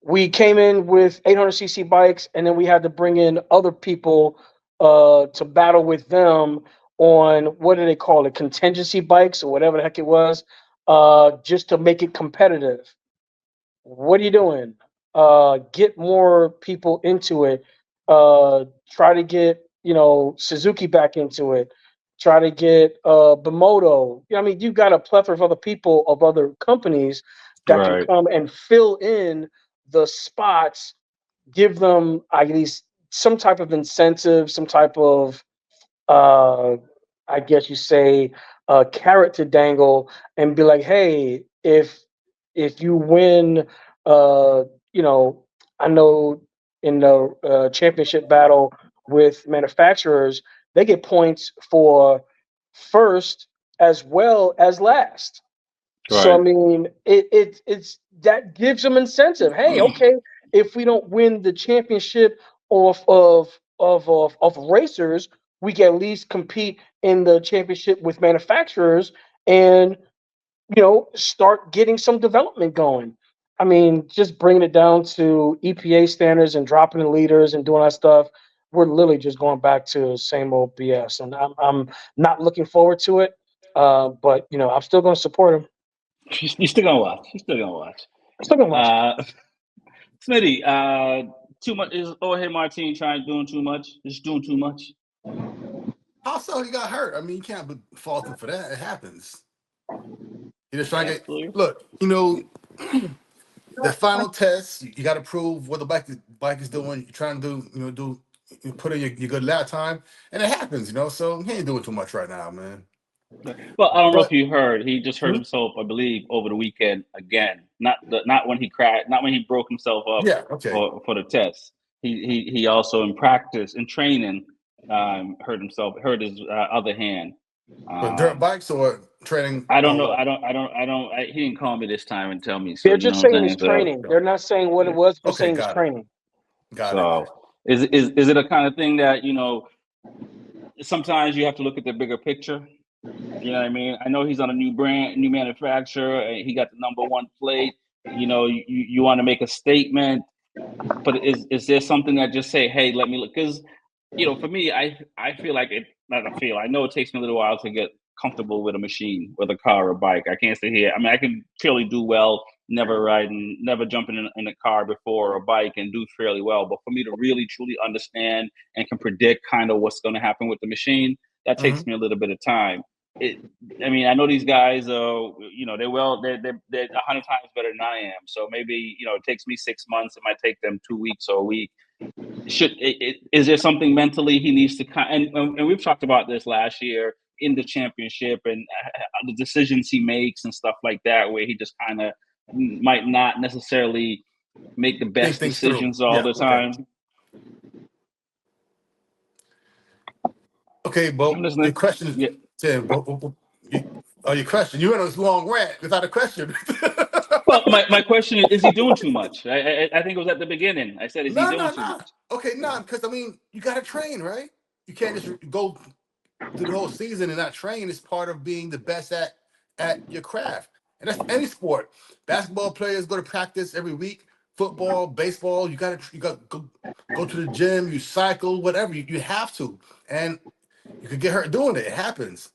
We came in with 800cc bikes, and then we had to bring in other people to battle with them on, what do they call it, contingency bikes or whatever the heck it was, just to make it competitive. What are you doing? Get more people into it. Try to get Suzuki back into it. Try to get Bimoto. I mean, you've got a plethora of other people, of other companies that can come and fill in the spots, give them at least some type of incentive, some type of, I guess you say, carrot to dangle, and be like, hey, if you win, I know in the championship battle with manufacturers, they get points for first as well as last. So I mean, it's that gives them incentive. Hey, okay, if we don't win the championship of racers, we can at least compete in the championship with manufacturers and start getting some development going. I mean, just bringing it down to EPA standards and dropping the liters and doing that stuff. We're literally just going back to the same old BS, and I'm not looking forward to it. But I'm still going to support him. You're still gonna watch. You're still gonna watch. I'm still going to watch. Smitty, too much is Jorge Martin doing too much? Just doing too much. Also, he got hurt. I mean, you can't fault him for that. It happens. He just trying to get. Look, the final test. You got to prove what the bike is doing. You're trying to put in your good lap time, and it happens. So he ain't doing too much right now, man. Well, I don't know if you heard. He just hurt himself, I believe, over the weekend again. Not when he crashed. Not when he broke himself up. Yeah. Okay. For the test. He also in practice in training hurt himself. Hurt his other hand. But dirt bikes or training? I don't know. I don't. He didn't call me this time and tell me. So, They're just saying it's training. They're not saying what it was. They're saying it's training. Got it. Is it a kind of thing that sometimes you have to look at the bigger picture? You know what I mean? I know he's on a new brand, new manufacturer, and he got the #1 plate. You want to make a statement, but is there something that just say, hey, let me look? Because for me, I feel like it. Not I feel. I know it takes me a little while to get comfortable with a machine, with a car or a bike. I can't sit here. I mean, I can fairly do well, never riding, never jumping in a car before or a bike, and do fairly well. But for me to really truly understand and can predict kind of what's going to happen with the machine, that takes me a little bit of time. I mean, I know these guys, they're 100 times better than I am. So maybe, it takes me 6 months. It might take them 2 weeks or a week. Is there something mentally he needs to and we've talked about this last year in the championship and the decisions he makes and stuff like that, where he just kind of might not necessarily make the best decisions all the time. Okay, but the question is, Tim, your question, you went on this long rant without a question. Well, my question is he doing too much? I think it was at the beginning. I said, is he doing too much? Okay, because I mean, you got to train, right? You can't just go through the whole season and not train. It's part of being the best at your craft, and that's any sport. Basketball players go to practice every week. Football, baseball, you got to go to the gym. You cycle, whatever. You have to, and you could get hurt doing it. It happens.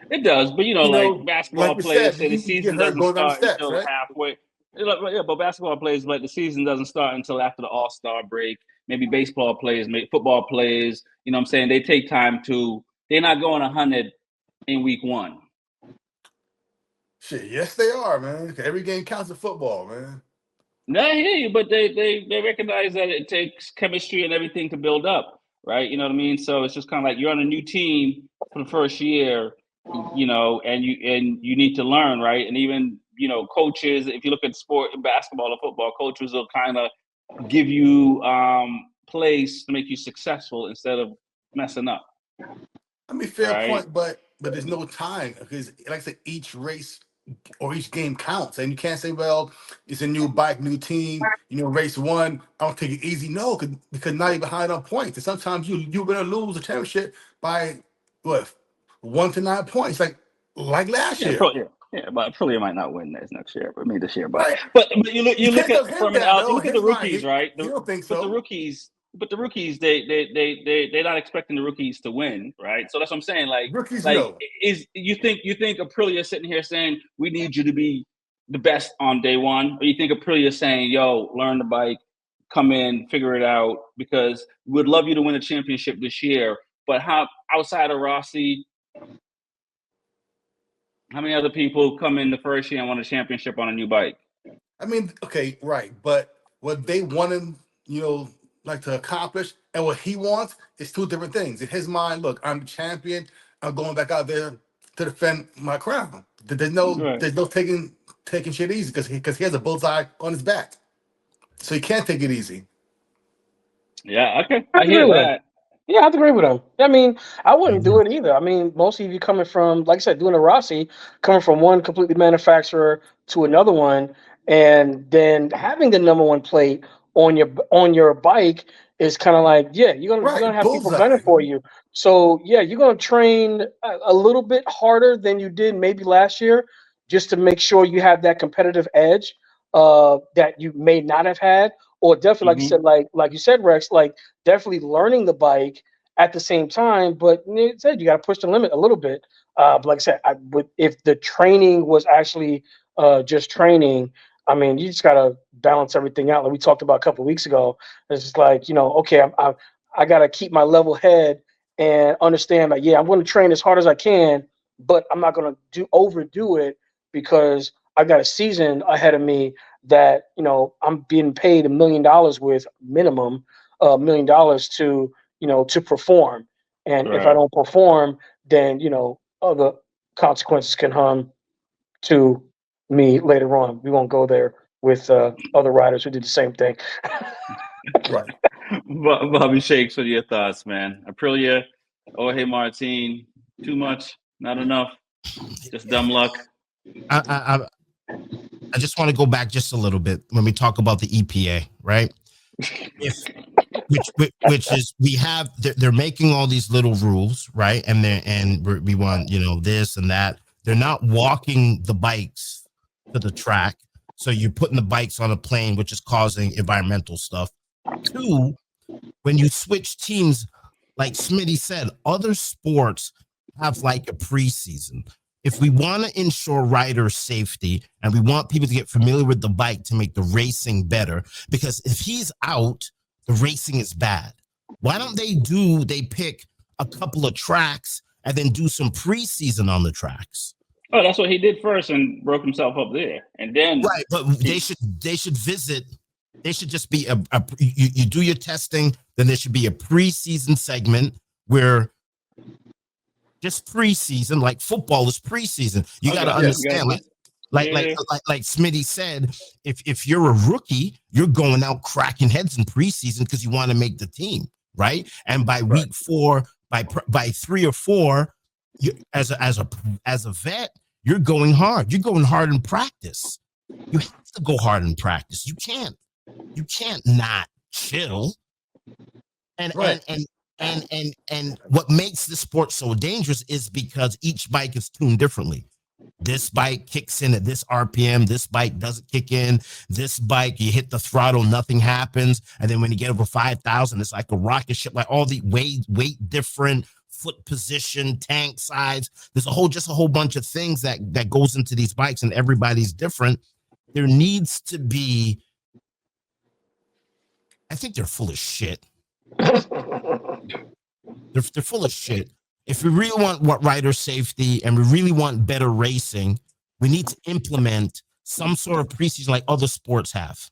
It does, but like basketball players say the season doesn't start until halfway. Yeah, but basketball players, like the season doesn't start until after the All-Star break. Maybe baseball players, football players. You know what I'm saying? They take time they're not going 100 in week 1. Shit, yes, they are, man. Every game counts in football, man. No, I hear you, but they recognize that it takes chemistry and everything to build up, right? You know what I mean? So it's just kind of like you're on a new team for the first year, and you need to learn, right? And even coaches, if you look at sport, basketball or football, coaches will kind of give you plays to make you successful instead of messing up. I mean, fair point, but there's no time because, like I said, each race or each game counts, and you can't say, well, it's a new bike, new team, race 1, I'll take it easy. No, because now you're behind on points, and sometimes you're gonna lose the championship by 1 to 9 points, like last year. Yeah, but Aprilia might not win next year, but maybe this year. But you look at from an out. Look at the rookies, right? You don't think so? But the rookies, they're not expecting the rookies to win, right? So that's what I'm saying. Like rookies, you think Aprilia sitting here saying we need you to be the best on day 1, or you think Aprilia saying, yo, learn the bike, come in, figure it out, because we'd love you to win a championship this year. But how outside of Rossi? How many other people come in the first year and won a championship on a new bike? I mean, okay, right. But what they want him, like to accomplish and what he wants is 2 different things. In his mind, look, I'm the champion. I'm going back out there to defend my crown. There's no taking shit easy because he has a bullseye on his back. So he can't take it easy. Yeah, okay. I hear that. Yeah, I have to agree with him. I mean, I wouldn't do it either. I mean, most of you coming from, like I said, doing a Rossi, coming from one completely manufacturer to another one, and then having the #1 plate on your bike is kind of like, you're gonna have people gunning for you. So yeah, you're gonna train a little bit harder than you did maybe last year, just to make sure you have that competitive edge that you may not have had. Or definitely, like you said, like you said, Rex, like definitely learning the bike at the same time, but it said you got to push the limit a little bit. But like I said, if the training was actually just training, I mean, you just got to balance everything out. Like we talked about a couple of weeks ago. It's just like, okay, I got to keep my level head and understand that, yeah, I'm going to train as hard as I can, but I'm not going to overdo it because I got a season ahead of me that, I'm being paid $1 million with minimum $1 million to perform. And if I Right. don't perform, then, other consequences can come to me later on. We won't go there with other riders who did the same thing. Right. Bobby Shakes, what are your thoughts, man? Aprilia, Jorge Martin, too much, not enough, just dumb luck. I just want to go back just a little bit when we talk about the EPA, right? If which is they're making all these little rules, right? And we want this and that. They're not walking the bikes to the track, so you're putting the bikes on a plane, which is causing environmental stuff. Two, when you switch teams, like Smitty said, other sports have like a preseason. If we want to ensure rider safety and we want people to get familiar with the bike to make the racing better, because if he's out, the racing is bad. Why don't they pick a couple of tracks and then do some preseason on the tracks? Oh, that's what he did first and broke himself up there. And then Right, but they should visit. They should just be you do your testing, then there should be a preseason segment where just preseason, like football is preseason. You got to understand, like Smitty said, if you're a rookie, you're going out cracking heads in preseason because you want to make the team, right? And by week 4, by 3 or 4, you, as a vet, you're going hard. You're going hard in practice. You have to go hard in practice. You can't not chill. And what makes this sport so dangerous is because each bike is tuned differently. This bike kicks in at this RPM. This bike doesn't kick in. This bike, you hit the throttle, nothing happens. And then when you get over 5,000, it's like a rocket ship, like all the weight different, foot position, tank size. There's a whole bunch of things that goes into these bikes, and everybody's different. There needs to be, I think they're full of shit. They're full of shit. If we really want rider safety and we really want better racing, we need to implement some sort of preseason like other sports have.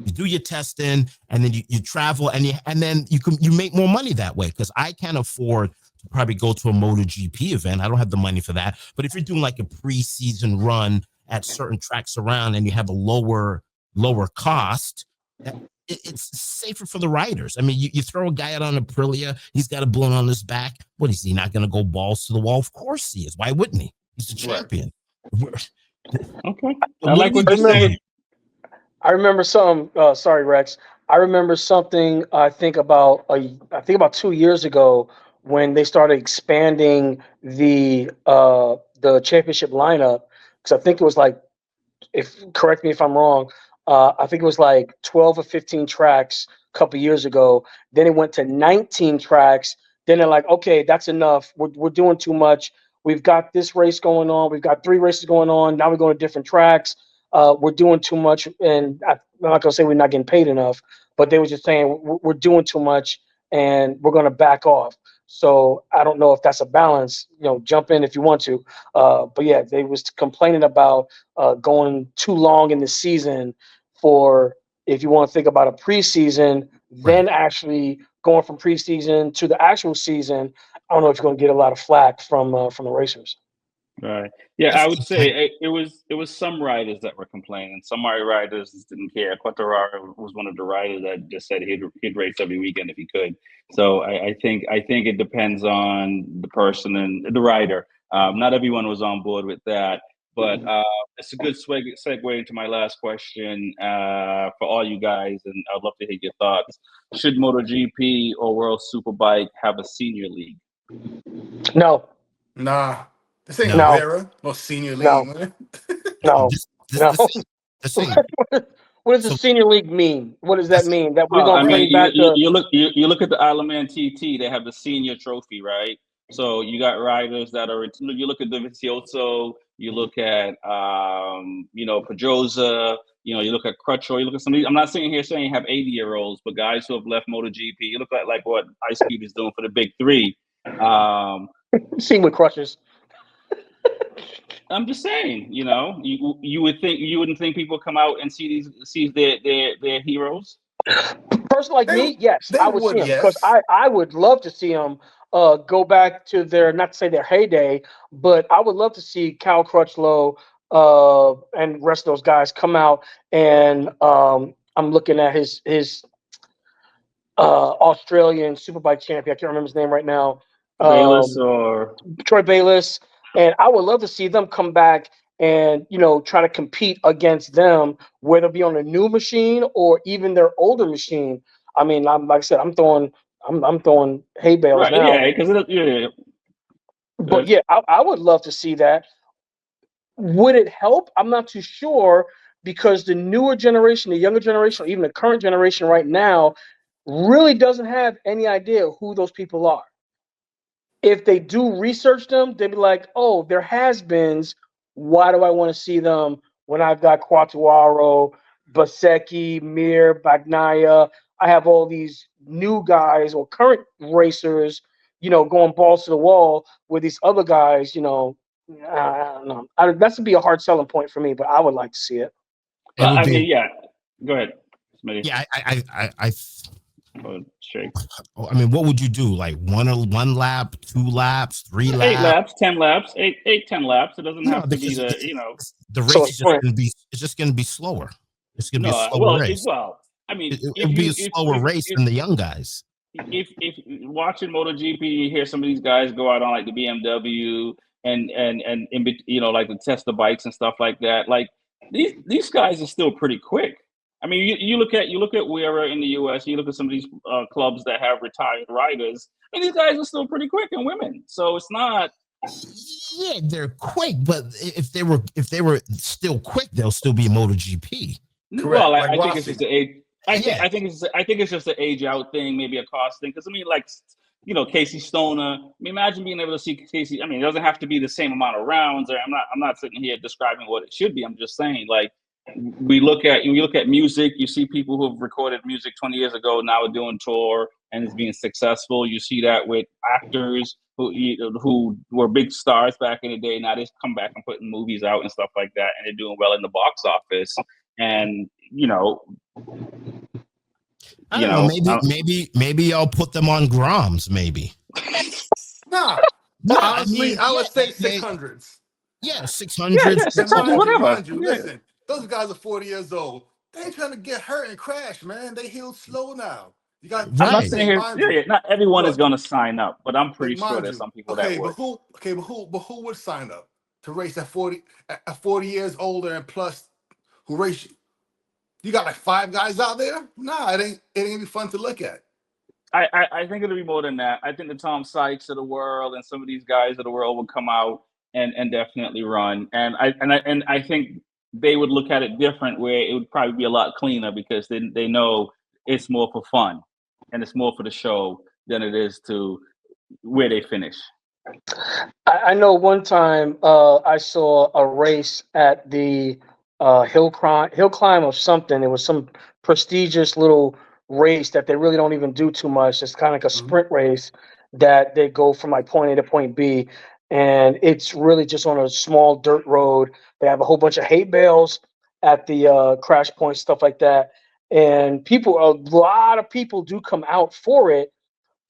You do your testing, and then you travel, and then you make more money that way. Because I can't afford to probably go to a MotoGP event. I don't have the money for that. But if you're doing like a preseason run at certain tracks around, and you have a lower cost, it's safer for the riders. I mean, you throw a guy out on Aprilia, he's got a balloon on his back. What is he not going to go balls to the wall? Of course he is. Why wouldn't he? He's the champion. Okay, I like what you're saying. I remember something. Sorry, Rex. I remember something. I think about 2 years ago when they started expanding the championship lineup, because I think it was like, correct me if I'm wrong. I think it was like 12 or 15 tracks a couple years ago. Then it went to 19 tracks. Then they're like, okay, that's enough. We're doing too much. We've got this race going on. We've got 3 races going on. Now we're going to different tracks. We're doing too much. And I'm not going to say we're not getting paid enough, but they were just saying we're doing too much and we're going to back off. So I don't know if that's a balance. Jump in if you want to. But yeah, they was complaining about going too long in the season for, if you want to think about a preseason, then actually going from preseason to the actual season. I don't know if you're going to get a lot of flack from the racers. Right. Yeah, I would say it was some riders that were complaining. Some riders didn't care. Quartararo was one of the riders that just said he'd race every weekend if he could. So I think it depends on the person and the rider. Not everyone was on board with that, but it's a good segue into my last question for all you guys, and I'd love to hear your thoughts. Should MotoGP or World Superbike have a senior league? No. Nah. This ain't No. Vera, no senior league. No. Man. No. The thing. What does the So senior league mean? What does that that's mean? That we're Well, I gonna mean, bring back the you look at the Isleman TT. They have the senior trophy, right? So you got riders that are. You look at Dovizioso. You look at Pedroza. You look at Crutchlow. You look at some of these. I'm not sitting here saying you have 80-year-olds, but guys who have left MotoGP. You look at like what Ice Cube is doing for the big three. scene with crushes. I'm just saying, you wouldn't think people come out and see their heroes. Person like me, yes, They I would see would, him because yes. I would love to see him go back to their, not to say their heyday, but I would love to see Cal Crutchlow and the rest of those guys come out and I'm looking at his Australian Superbike champion. I can't remember his name right now. Bayless or Troy Bayless, and I would love to see them come back and try to compete against them, whether it be on a new machine or even their older machine. I mean, like I said, I'm throwing hay bales right, now, yeah, because yeah. but yeah, I would love to see that. Would it help? I'm not too sure because the newer generation, the younger generation, or even the current generation right now, really doesn't have any idea who those people are. If they do research them, they'd be like, oh, there has-beens. Why do I want to see them when I've got Quattuaro, Basecki, Mir, Bagnaia? I have all these new guys or current racers, going balls to the wall with these other guys, I don't know. That would be a hard selling point for me, but I would like to see it. it would I be. mean, yeah. Go ahead, Smitty. Yeah, Shake. I mean, what would you do? Like one lap, 2 laps, 3 8 laps? laps, 10 laps, 10 laps. It doesn't No, have to be because the So race is just going to be slower. It's going to be a no. slower race. I mean, It would be a slower race than the young guys. if watching MotoGP, you hear some of these guys go out on like the BMW and like to test the bikes and stuff like that. Like these guys are still pretty quick. I mean, you look at Wera in the U.S. You look at some of these clubs that have retired riders, and these guys are still pretty quick, and women. So it's not. Yeah, they're quick, but if they were still quick, they'll still be MotoGP. Correct. Well, Like I think Rossi. it's just the age. I think it's just an age out thing, maybe a cost thing. Because I mean, like Casey Stoner. I mean, imagine being able to see Casey. I mean, it doesn't have to be the same amount of rounds. Or I'm not sitting here describing what it should be. I'm just saying, like, we look at music. You see people who have recorded music 20 years ago now are doing tour and is being successful. You see that with actors who were big stars back in the day. Now they come back and putting movies out and stuff like that, and they're doing well in the box office. And I don't know. Maybe I'll put them on Groms. Maybe. Nah. No, Honestly, I would say 600s. Yeah, 600. Yeah, 600, whatever. Listen, those guys are 40 years old. They ain't trying to get hurt and crash, man. They heal slow now. You got. Right. I'm not saying here. Not everyone is going to sign up, but I'm pretty sure there's some people that would. But who would sign up to race at 40 years older and plus? Who race? You got like 5 guys out there? Nah, it ain't be fun to look at. I think it'll be more than that. I think the Tom Sykes of the world and some of these guys of the world will come out and definitely run. And I think they would look at it different, where it would probably be a lot cleaner because they know it's more for fun and it's more for the show than it is to where they finish. I know one time I saw a race at the hill climb of something. It was some prestigious little race that they really don't even do too much. It's kind of like a sprint race that they go from like point A to point B, and it's really just on a small dirt road. They have a whole bunch of hay bales at the crash points, stuff like that. And a lot of people do come out for it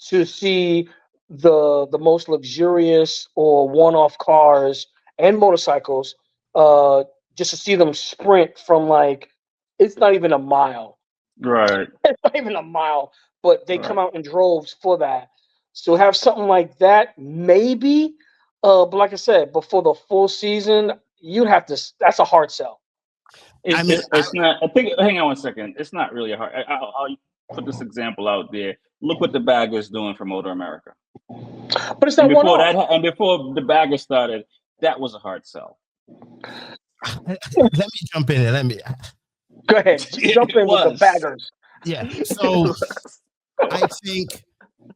to see the most luxurious or one-off cars and motorcycles, just to see them sprint from like, it's not even a mile. Right. It's not even a mile, but they come out in droves for that. So have something like that, maybe. But like I said, before the full season, that's a hard sell. It's not. I think. Hang on one second. It's not really a hard. I'll put this example out there. Look what the Baggers doing for Motor America. But it's not one off. And before the Baggers started, that was a hard sell. Let me jump in there. Go ahead, jump in with the baggers. Yeah. So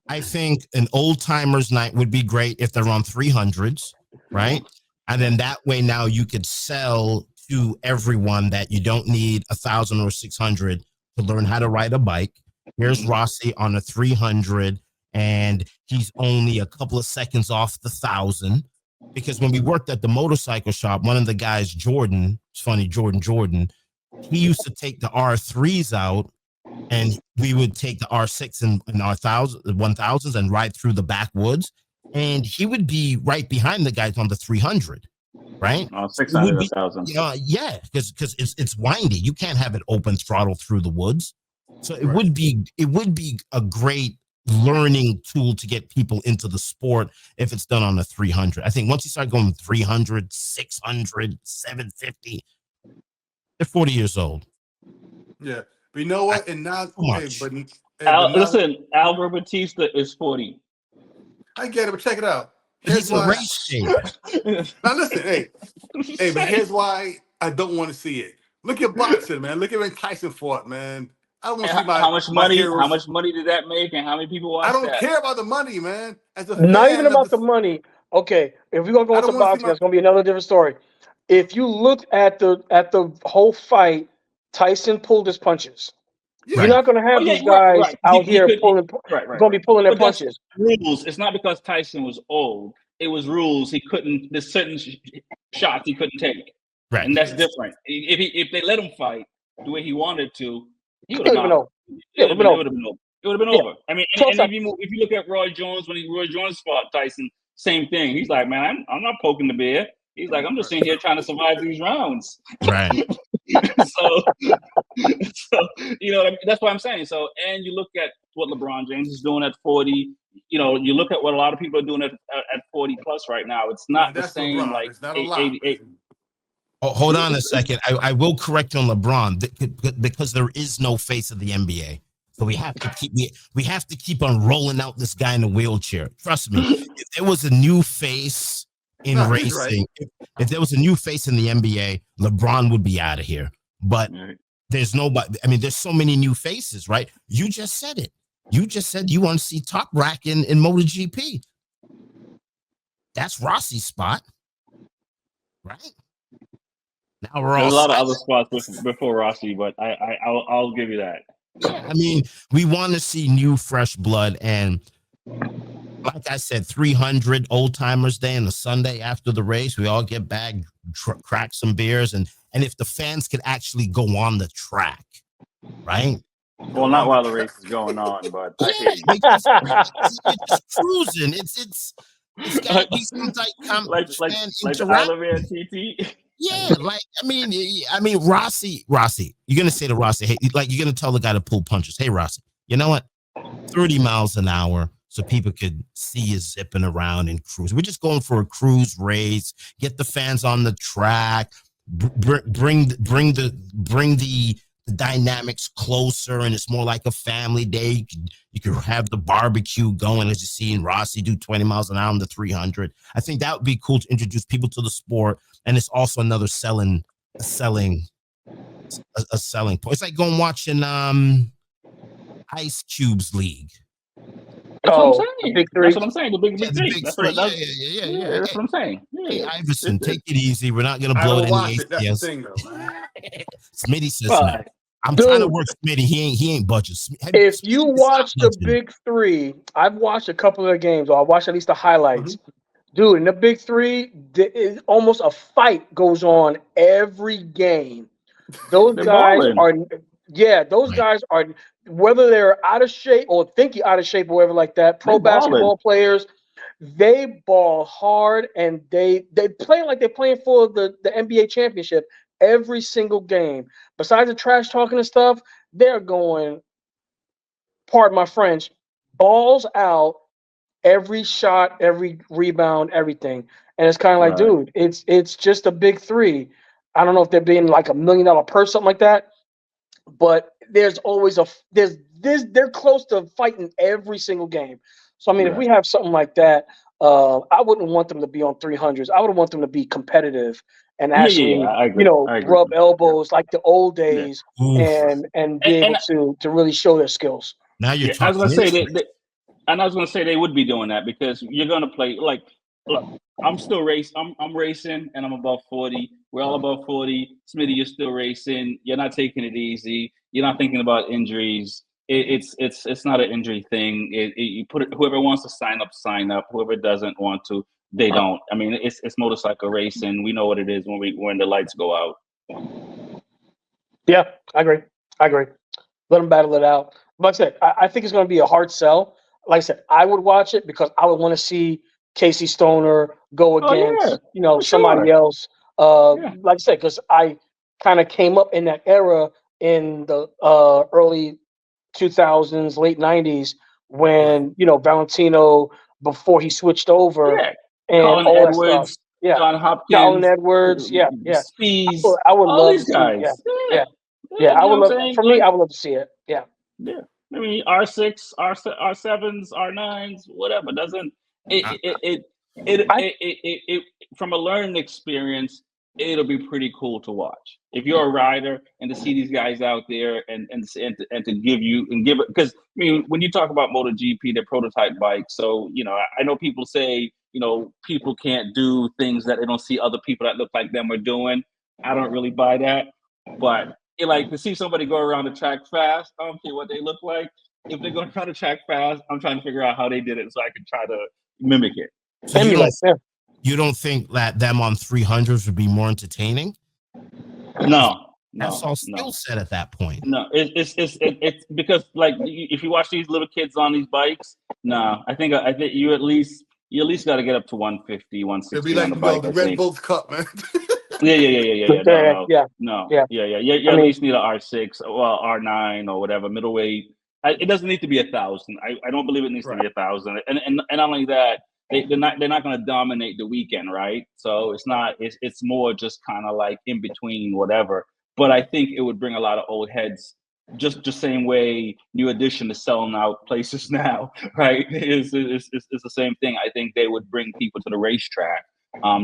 I think an old timers night would be great if they're on 300s, right? And then that way now you could sell to everyone that you don't need 1,000 or 600 to learn how to ride a bike. Here's Rossi on a 300, and he's only a couple of seconds off the 1,000. Because when we worked at the motorcycle shop, one of the guys, Jordan, it's funny, Jordan, he used to take the R3s out, and we would take the R6 and our 1000s and ride through the backwoods, and he would be right behind the guys on the 300, right? 600, 1,000. Yeah, because it's windy. You can't have it open throttle through the woods. So it would be a great learning tool to get people into the sport if it's done on a 300. I think once you start going 300, 600, 750, they're 40 years old. Yeah. But you know what? And now, listen, Albert Batista is 40. I get it, but check it out. He's a race changer. Now listen, hey, but here's why I don't want to see it. Look at boxing, man. Look at when Tyson fought, man. I don't want to see how much money? How much money did that make, and how many people watched that? I don't care about the money, man. As a Not fan even about the money. Okay, if we're gonna go into boxing, that's gonna be another different story. If you look at the whole fight, Tyson pulled his punches. Yeah. You're not going to have these guys out here pulling. Going to be pulling their punches. Rules. It's not because Tyson was old. It was rules. He couldn't. There's certain shots he couldn't take. Right. And that's different. If they let him fight the way he wanted to, he would have been over. It would have been over. I mean, and if you look at Roy Jones, when Roy Jones fought Tyson, same thing. He's like, man, I'm not poking the bear. He's like, I'm just sitting here trying to survive these rounds. Right. so you know what I mean? That's what I'm saying. So, and you look at what LeBron James is doing at 40. You know, you look at what a lot of people are doing at 40 plus right now. It's not the same. LeBron. Like it's not 88. Oh, hold on a second. I will correct you on LeBron because there is no face of the NBA. So we have to keep on rolling out this guy in a wheelchair. Trust me, if there was a new face in racing, if there was a new face in the NBA, LeBron would be out of here. But there's nobody. I mean, there's so many new faces, right? You just said it. You just said you want to see Top Rack in MotoGP. That's Rossi's spot, right? Now we're There's a lot of other spots before Rossi, but I'll give you that. I mean, we want to see new, fresh blood, and like I said, 300 old timers day and the Sunday after the race, we all get back, crack some beers, and if the fans could actually go on the track, right? Well, not while the race is going on, but it's just cruising. It's got to be some type of like the Isle Man TT. Yeah, like I mean, Rossi, you're gonna say to Rossi, hey, like you're gonna tell the guy to pull punches. Hey, Rossi, you know what? 30 miles an hour, so people could see you zipping around and cruise. We're just going for a cruise race. Get the fans on the track. Bring the dynamics closer, and it's more like a family day. You could have the barbecue going as you see in Rossi do 20 miles an hour on the 300. I think that would be cool to introduce people to the sport, and it's also another selling point. It's like going watching Ice Cube's league. That's what I'm saying. Big three. That's what I'm saying. The big three. That's what I'm saying. Hey, Iverson, take it easy. We're not going to blow it in the ACS. That's the thing, though. Smitty says no. I'm trying to work Smitty. He ain't budget. If you watch the big three, I've watched a couple of the games, or I watched at least the highlights. Dude, in the big three, almost a fight goes on every game. Those guys guys are, whether they're out of shape or think you're out of shape or whatever like that, pro basketball players, they ball hard, and they play like they're playing for the NBA championship every single game. Besides the trash talking and stuff, they're going, pardon my French, balls out every shot, every rebound, everything. And it's kind of like, dude, it's just a big three. I don't know if they're being like $1 million purse, something like that, but there's always they're close to fighting every single game. So I mean, if we have something like that, I wouldn't want them to be on 300s. I would want them to be competitive and Yeah, yeah, actually, yeah. I agree. I agree. rub elbows like the old Yeah. days Oof. and be able to really show their skills. Now you're Yeah, I was talking gonna say industry. and I was gonna say they would be doing that because you're gonna play like, look, I'm still I'm racing, and I'm above 40. We're all above 40. Smitty, you're still racing. You're not taking it easy. You're not thinking about injuries. It's not an injury thing. You put it. Whoever wants to sign up, sign up. Whoever doesn't want to, they don't. I mean, it's motorcycle racing. We know what it is when the lights go out. Yeah, I agree. I agree. Let them battle it out. Like I said, I think it's going to be a hard sell. Like I said, I would watch it because I would want to see Casey Stoner go Oh yeah, against, for somebody sure. else. Yeah. Like I said, because I kind of came up in that era in the early 2000s, late 90s, when Valentino, before he switched over, Yeah. and Colin all that stuff. Edwards, Yeah, John Colin Hopkins, Edwards. Yeah, yeah. Spees, I would all love to these see. Yeah, guys. Yeah. yeah, Yeah, yeah. I you know would what love. I'm saying? For me, Like, I would love to see it. Yeah. yeah. I mean, R6, R7s, R9s, whatever. Doesn't I, I it from a learning experience, it'll be pretty cool to watch. If you're a rider and to see these guys out there and to give you and give it, because I mean, when you talk about MotoGP, they're prototype bikes. So, I know people say, people can't do things that they don't see other people that look like them are doing. I don't really buy that. But like to see somebody go around the track fast, I don't care what they look like. If they're going to try to track fast, I'm trying to figure out how they did it so I can try to mimic it. so emulate. Yeah. you don't think that them on 300s would be more entertaining? No, That's no, all no, skill set at that point. no. It's because like if you watch these little kids on these bikes, no, I think you at least got to get up to 150, It'd be 160 on like the bike. the I Red think. Bulls Cup, man. Yeah. No, Yeah, no. yeah. Yeah. You I at mean, least need an R6, well, R9 or whatever, middleweight. It doesn't need to be 1,000. I don't believe it needs to be 1,000. And not only that, they're not going to dominate the weekend, right? So it's more just kind of like in between whatever. But I think it would bring a lot of old heads. Just the same way New Edition is selling out places now, right? It's the same thing. I think they would bring people to the racetrack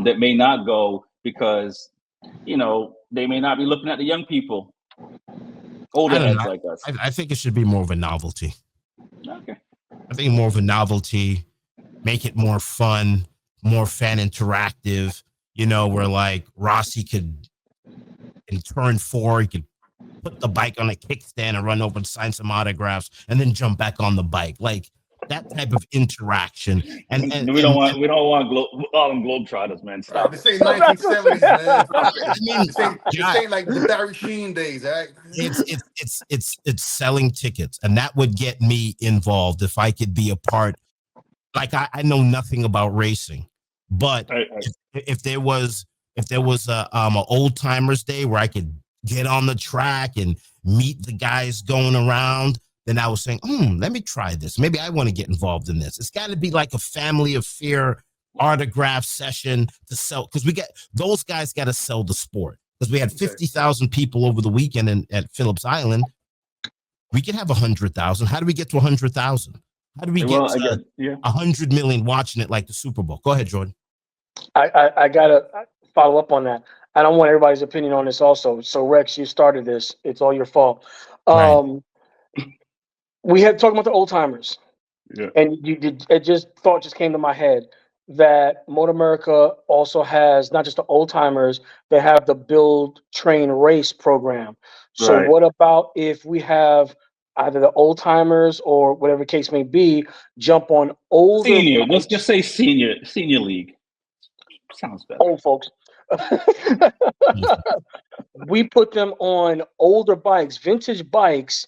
that may not go because they may not be looking at the young people, I older don't heads know. like us. I think it should be more of a novelty. Okay. I think more of a novelty, make it more fun, more fan interactive, where like Rossi could, in turn 4, he could put the bike on a kickstand and run over and sign some autographs and then jump back on the bike. Like that type of interaction. And All them globetrotters, man. Right, Stop this it. ain't 1970s, man. I mean, This ain't like the Barry Sheen days, right? it's selling tickets, and that would get me involved if I could be a part. Like I know nothing about racing, but if there was a old timers day where I could get on the track and meet the guys going around, then I was saying, let me try this. Maybe I want to get involved in this. It's got to be like a family affair autograph session to sell, because those guys got to sell the sport. Because we had 50,000 people over the weekend at Phillips Island. We could have 100,000. How do we get to 100,000? How do we get to 100 million watching it like the Super Bowl? Go ahead, Jordan. I gotta follow up on that. I don't want everybody's opinion on this also. So Rex, you started this. It's all your fault. Right. We had talking about the old timers. Yeah. And it just came to my head that Motor America also has not just the old timers, they have the build, train, race program. So Right. what about if we have either the old timers or whatever case may be, jump on older Senior. Let's bikes, just say senior league. Sounds better. old folks. We put them on older bikes, vintage bikes,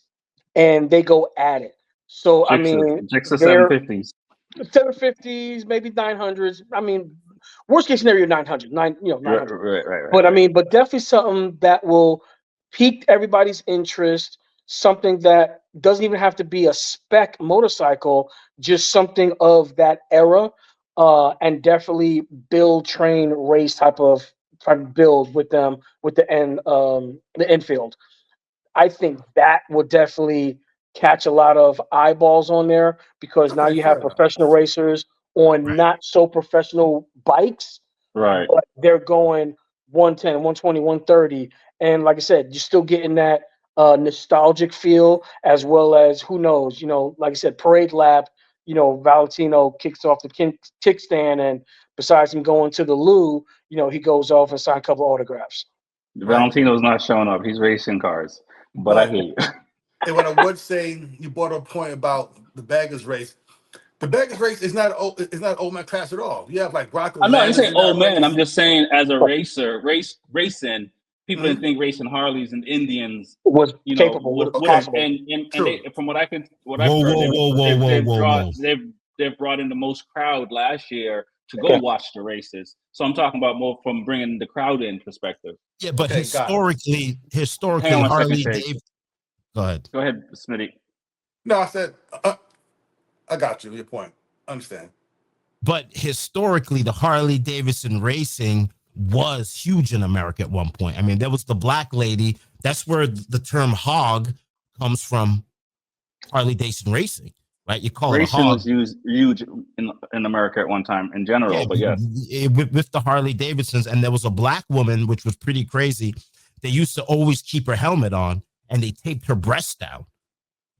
and they go at it. So I mean, Jixer they're 750s. 750s, maybe 900s. I mean, worst case scenario, 900, 900. Right. But I mean, but definitely something that will pique everybody's interest. Something that doesn't even have to be a spec motorcycle, just something of that era, and definitely build, train, race type of build with them with the infield. I think that would definitely catch a lot of eyeballs on there because now Okay, you have fair enough. professional racers on Right. not so professional bikes, Right. but they're going 110, 120, 130. And like I said, you're still getting that nostalgic feel, as well as, who knows, like I said, parade lap, Valentino kicks off the kickstand, and besides him going to the loo, he goes off and signs a couple autographs. Right. Valentino's not showing up. He's racing cars. But I But hear you. and what I would say, you brought up a point about the baggers race. The baggers race is not old man class at all. You have like Rocco I'm not Lanners saying in that old man. race. I'm just saying as a racer, racing. People didn't Mhm. think racing Harleys and Indians, Was capable, was would Okay, possible. and they, true. from what I've Whoa, heard, whoa, whoa, whoa, whoa, whoa, whoa. they've brought in the most crowd last year to go Okay. watch the races. So I'm talking about more from bringing the crowd in perspective. Yeah, but Okay, got it. Hang on one second, Harley Shake. Dave. Go ahead. Go ahead, Smitty. No, I said I got you. Your point. Understand. But historically, the Harley Davidson racing was huge in America at one point. I mean, there was the black lady. That's where the term hog comes from. Harley Davidson racing, right? You call it a Racing hog. was huge in America at one time in general, Yeah, but yes. with the Harley Davidsons, and there was a black woman, which was pretty crazy. They used to always keep her helmet on, and they taped her breast down,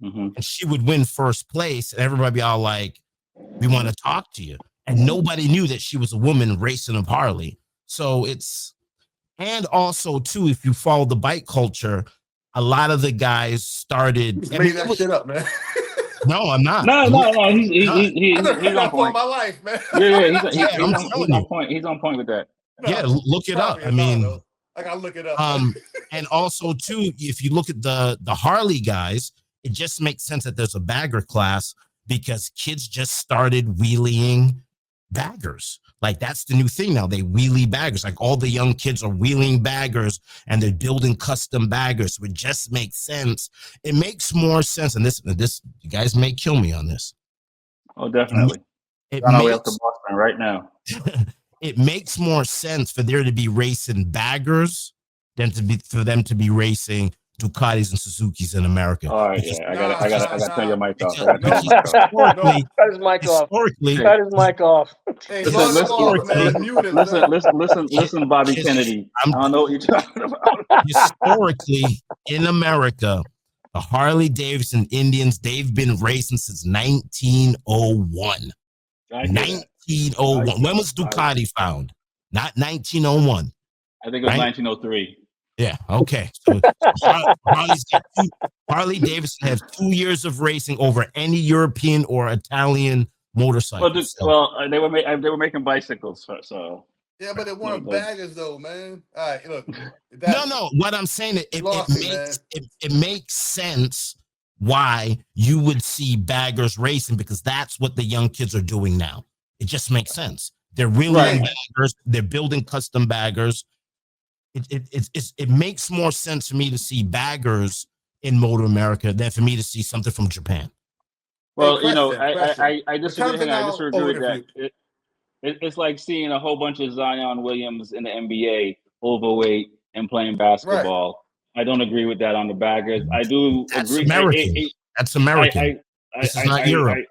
Mm-hmm. and she would win first place, and everybody be all like, "We want to talk to you," and nobody knew that she was a woman racing a Harley. So and also too, if you follow the bike culture, a lot of the guys started. You just made that shit up, man. No, I'm not. No, I never he's heard on that before in point. my life, man. He's on point. He's on point with that. Yeah, look it up. I mean, I gotta look it up. and also too, if you look at the Harley guys, it just makes sense that there's a bagger class because kids just started wheeling baggers. Like that's the new thing now. They wheelie baggers. Like all the young kids are wheeling baggers and they're building custom baggers. So it just makes sense. It makes more sense. And this you guys may kill me on this. Oh, definitely. It On our way makes, up to Boston right now. it makes more sense for there to be racing baggers than for them to be racing Ducatis and Suzuki's in America. All right, Because, yeah, I gotta turn your mic off. Cut his mic off. historically, Cut his mic off. Hey, Listen, off, man. Mute him, listen, Bobby Kennedy. I don't know what you're talking about. historically in America, the Harley Davidson Indians, they've been racing since 1901. 1901. When was Ducati found? Not 1901. I think it was 1903. Yeah. Okay. So Harley Davidson has 2 years of racing over any European or Italian motorcycle. They were making bicycles, so. Yeah, but they weren't baggers though, man. All right, look. No. What I'm saying it makes sense why you would see baggers racing because that's what the young kids are doing now. It just makes sense. They're wheeling baggers. They're building custom baggers. It makes more sense for me to see baggers in Motor America than for me to see something from Japan. Well, I disagree with that. It's like seeing a whole bunch of Zion Williams in the NBA, overweight and playing basketball. Right. I don't agree with that on the baggers. I do agree. American. That's American. This is not Europe.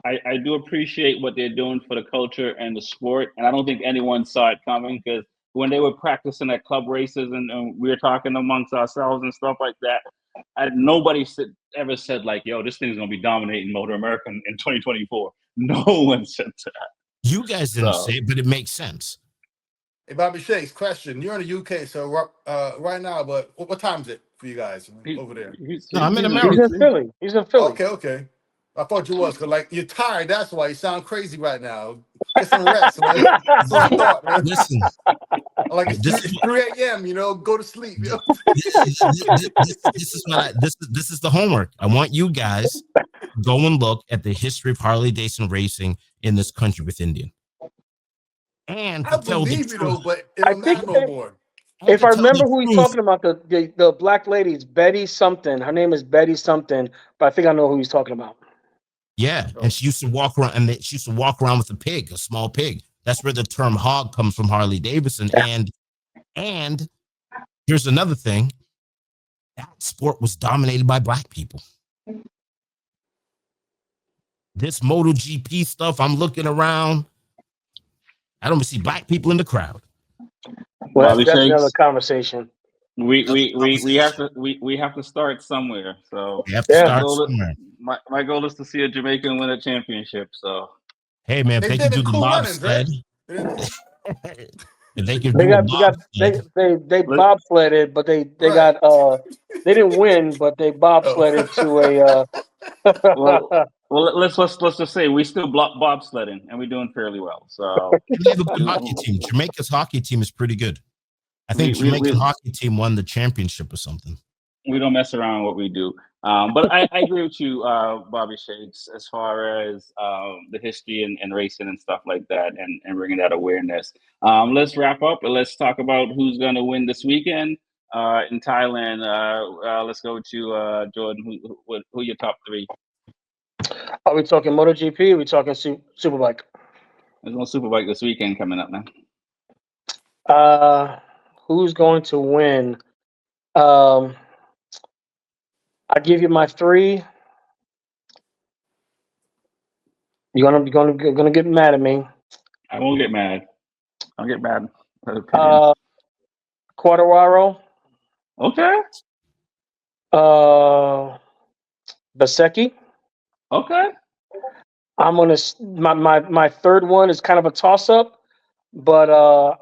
I do appreciate what they're doing for the culture and the sport, and I don't think anyone saw it coming because when they were practicing at club races and we were talking amongst ourselves and stuff like that, nobody ever said like, yo, this thing's going to be dominating Motor America in 2024. No one said that. You guys didn't say it, but it makes sense. Hey, Bobby Shakes, question. You're in the UK, so right now, but what time is it for you guys over there? No, I'm in America. He's in Philly. Okay. I thought you was, because like you're tired. That's why you sound crazy right now. Get some rest, man. That's what I thought, man. Listen. Like it's 3 a.m., go to sleep. This is the homework. I want you guys to go and look at the history of Harley Davidson racing in this country with Indian. And I believe you though, but I think no more. If I remember who he's talking about, the black lady, it's Betty something. Her name is Betty something, but I think I know who he's talking about. Yeah, and she used to walk around, with a pig, a small pig. That's where the term hog comes from, Harley Davidson. Yeah. And here's another thing: that sport was dominated by black people. This MotoGP stuff, I'm looking around, I don't see black people in the crowd. Well, that's Bobby definitely another Shakes. conversation. We have to start somewhere. So We have to Yeah. my start goal somewhere. my goal is to see a Jamaican win a championship. So Hey man, if They they can did do in the Cool Runnings, right? bobsled, They did- if they can They do a got bobsled, they let, bobsledded, but they Right. got they didn't win, but they Oh. bobsledded to well a let's just say we still bobsledding and we're doing fairly well. So and they have a good hockey team. Jamaica's hockey team is pretty good. I think Jamaican we hockey team won the championship or something. we don't mess around what we do. But I agree with you, Bobby Shakes, as far as the history and racing and stuff like that, and bringing that awareness. Let's wrap up and let's talk about who's going to win this weekend in Thailand. Let's go to Jordan. Who your top three? Are we talking MotoGP? Are we talking Superbike? There's no Superbike this weekend coming up, man. Who's going to win? I give you my three. You're gonna get mad at me. I won't get mad. I'll get mad at opinions. Quartararo, Okay. Basecki. Okay. I'm gonna my third one is kind of a toss up, but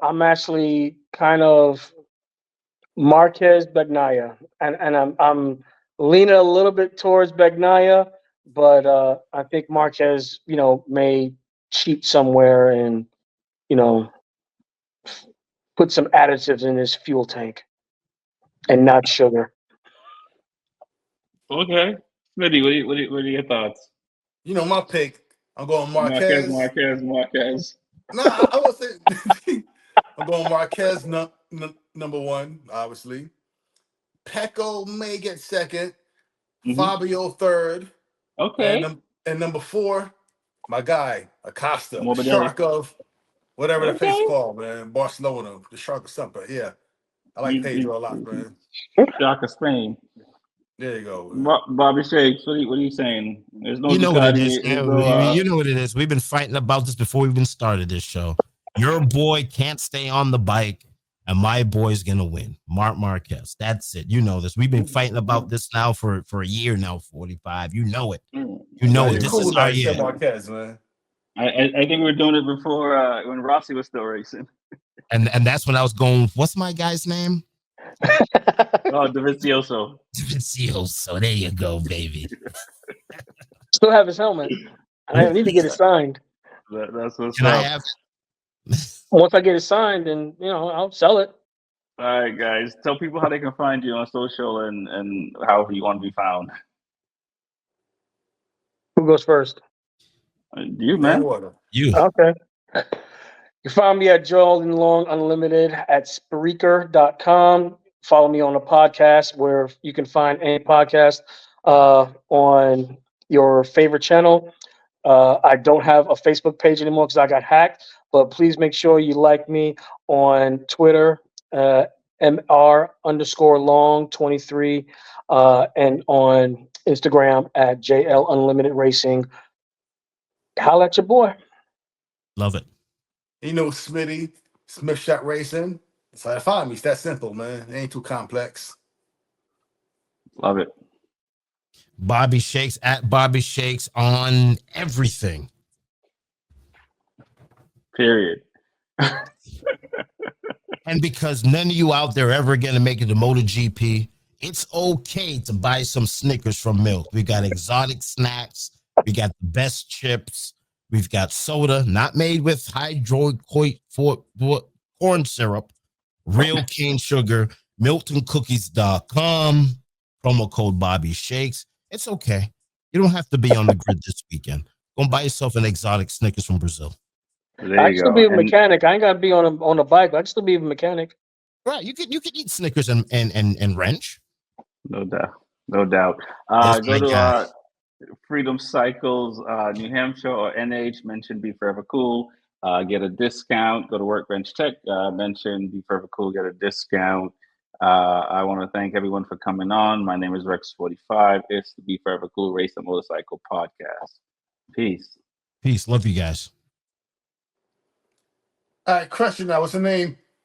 I'm actually kind of Marquez Bagnaia, and I'm leaning a little bit towards Bagnaia, but I think Marquez, may cheat somewhere and you know put some additives in his fuel tank and not sugar. Okay. Smitty, what are your thoughts? You know my pick. I'm going Marquez, Marquez. Marquez, Marquez. No, I will say I'm going Marquez number one, obviously. Pecco may get second. Hmm. Fabio third. And Okay. and number four, my guy, Acosta, the Morbidelli. shark of whatever that place is Okay. called, man. Barcelona, the shark of something. Yeah. I like Pedro a lot, man. Shock of Spain. There you go, man. Bobby Shakes, what are you saying? There's no You know what it Ducati. is. There's Yeah, no. you know what it is. We've been fighting about this before we even started this show. Your boy can't stay on the bike, and my boy's gonna win. Marc Marquez. That's it. You know this. We've been fighting about this now for a year now. 45. You know it. You know That'd it. be This cool is though. our You said year. Marquez, man. I think we were doing it before when Rossi was still racing. And that's when I was going. What's my guy's name? Oh, Davizioso. So there you go, baby. Still have his helmet. I need to get it signed. That's what's Can I up. have? Once I get it signed, then I'll sell it. All right, guys. Tell people how they can find you on social and how you want to be found. Who goes first? You, Man, man. water. You. Okay. You find me at Joel and Long Unlimited at Spreaker.com. Follow me on a podcast where you can find any podcast on your favorite channel. I don't have a Facebook page anymore because I got hacked, but please make sure you like me on Twitter, MR_long23, and on Instagram at JL Unlimited Racing. Holla at your boy. Love it. You know Smitty, Smith Shot Racing. That's how to find me. It's that simple, man. It ain't too complex. Love it. Bobby Shakes at Bobby Shakes on everything. Period. And because none of you out there ever going to make it to MotoGP, it's okay to buy some Snickers from Milk. We got exotic snacks. We got the best chips. We've got soda, not made with hydrocorn syrup, real cane sugar, MiltonCookies.com, promo code Bobby Shakes. It's okay. You don't have to be on the grid this weekend. Go buy yourself an exotic Snickers from Brazil. There I you can still go. be a And mechanic. I ain't gotta be on a bike. I can still be a mechanic. Right. You could eat Snickers and wrench. no doubt. No doubt. That's Go my guy. to Freedom Cycles, New Hampshire or NH, mention B4evaKool, get a discount. Go to Workbench Tech, mention B4evaKool, get a discount. I want to thank everyone for coming on. My name is Rex45. It's the B4evaKool Race and Motorcycle Podcast. Peace. Peace. Love you guys. All right, question now. What's the name?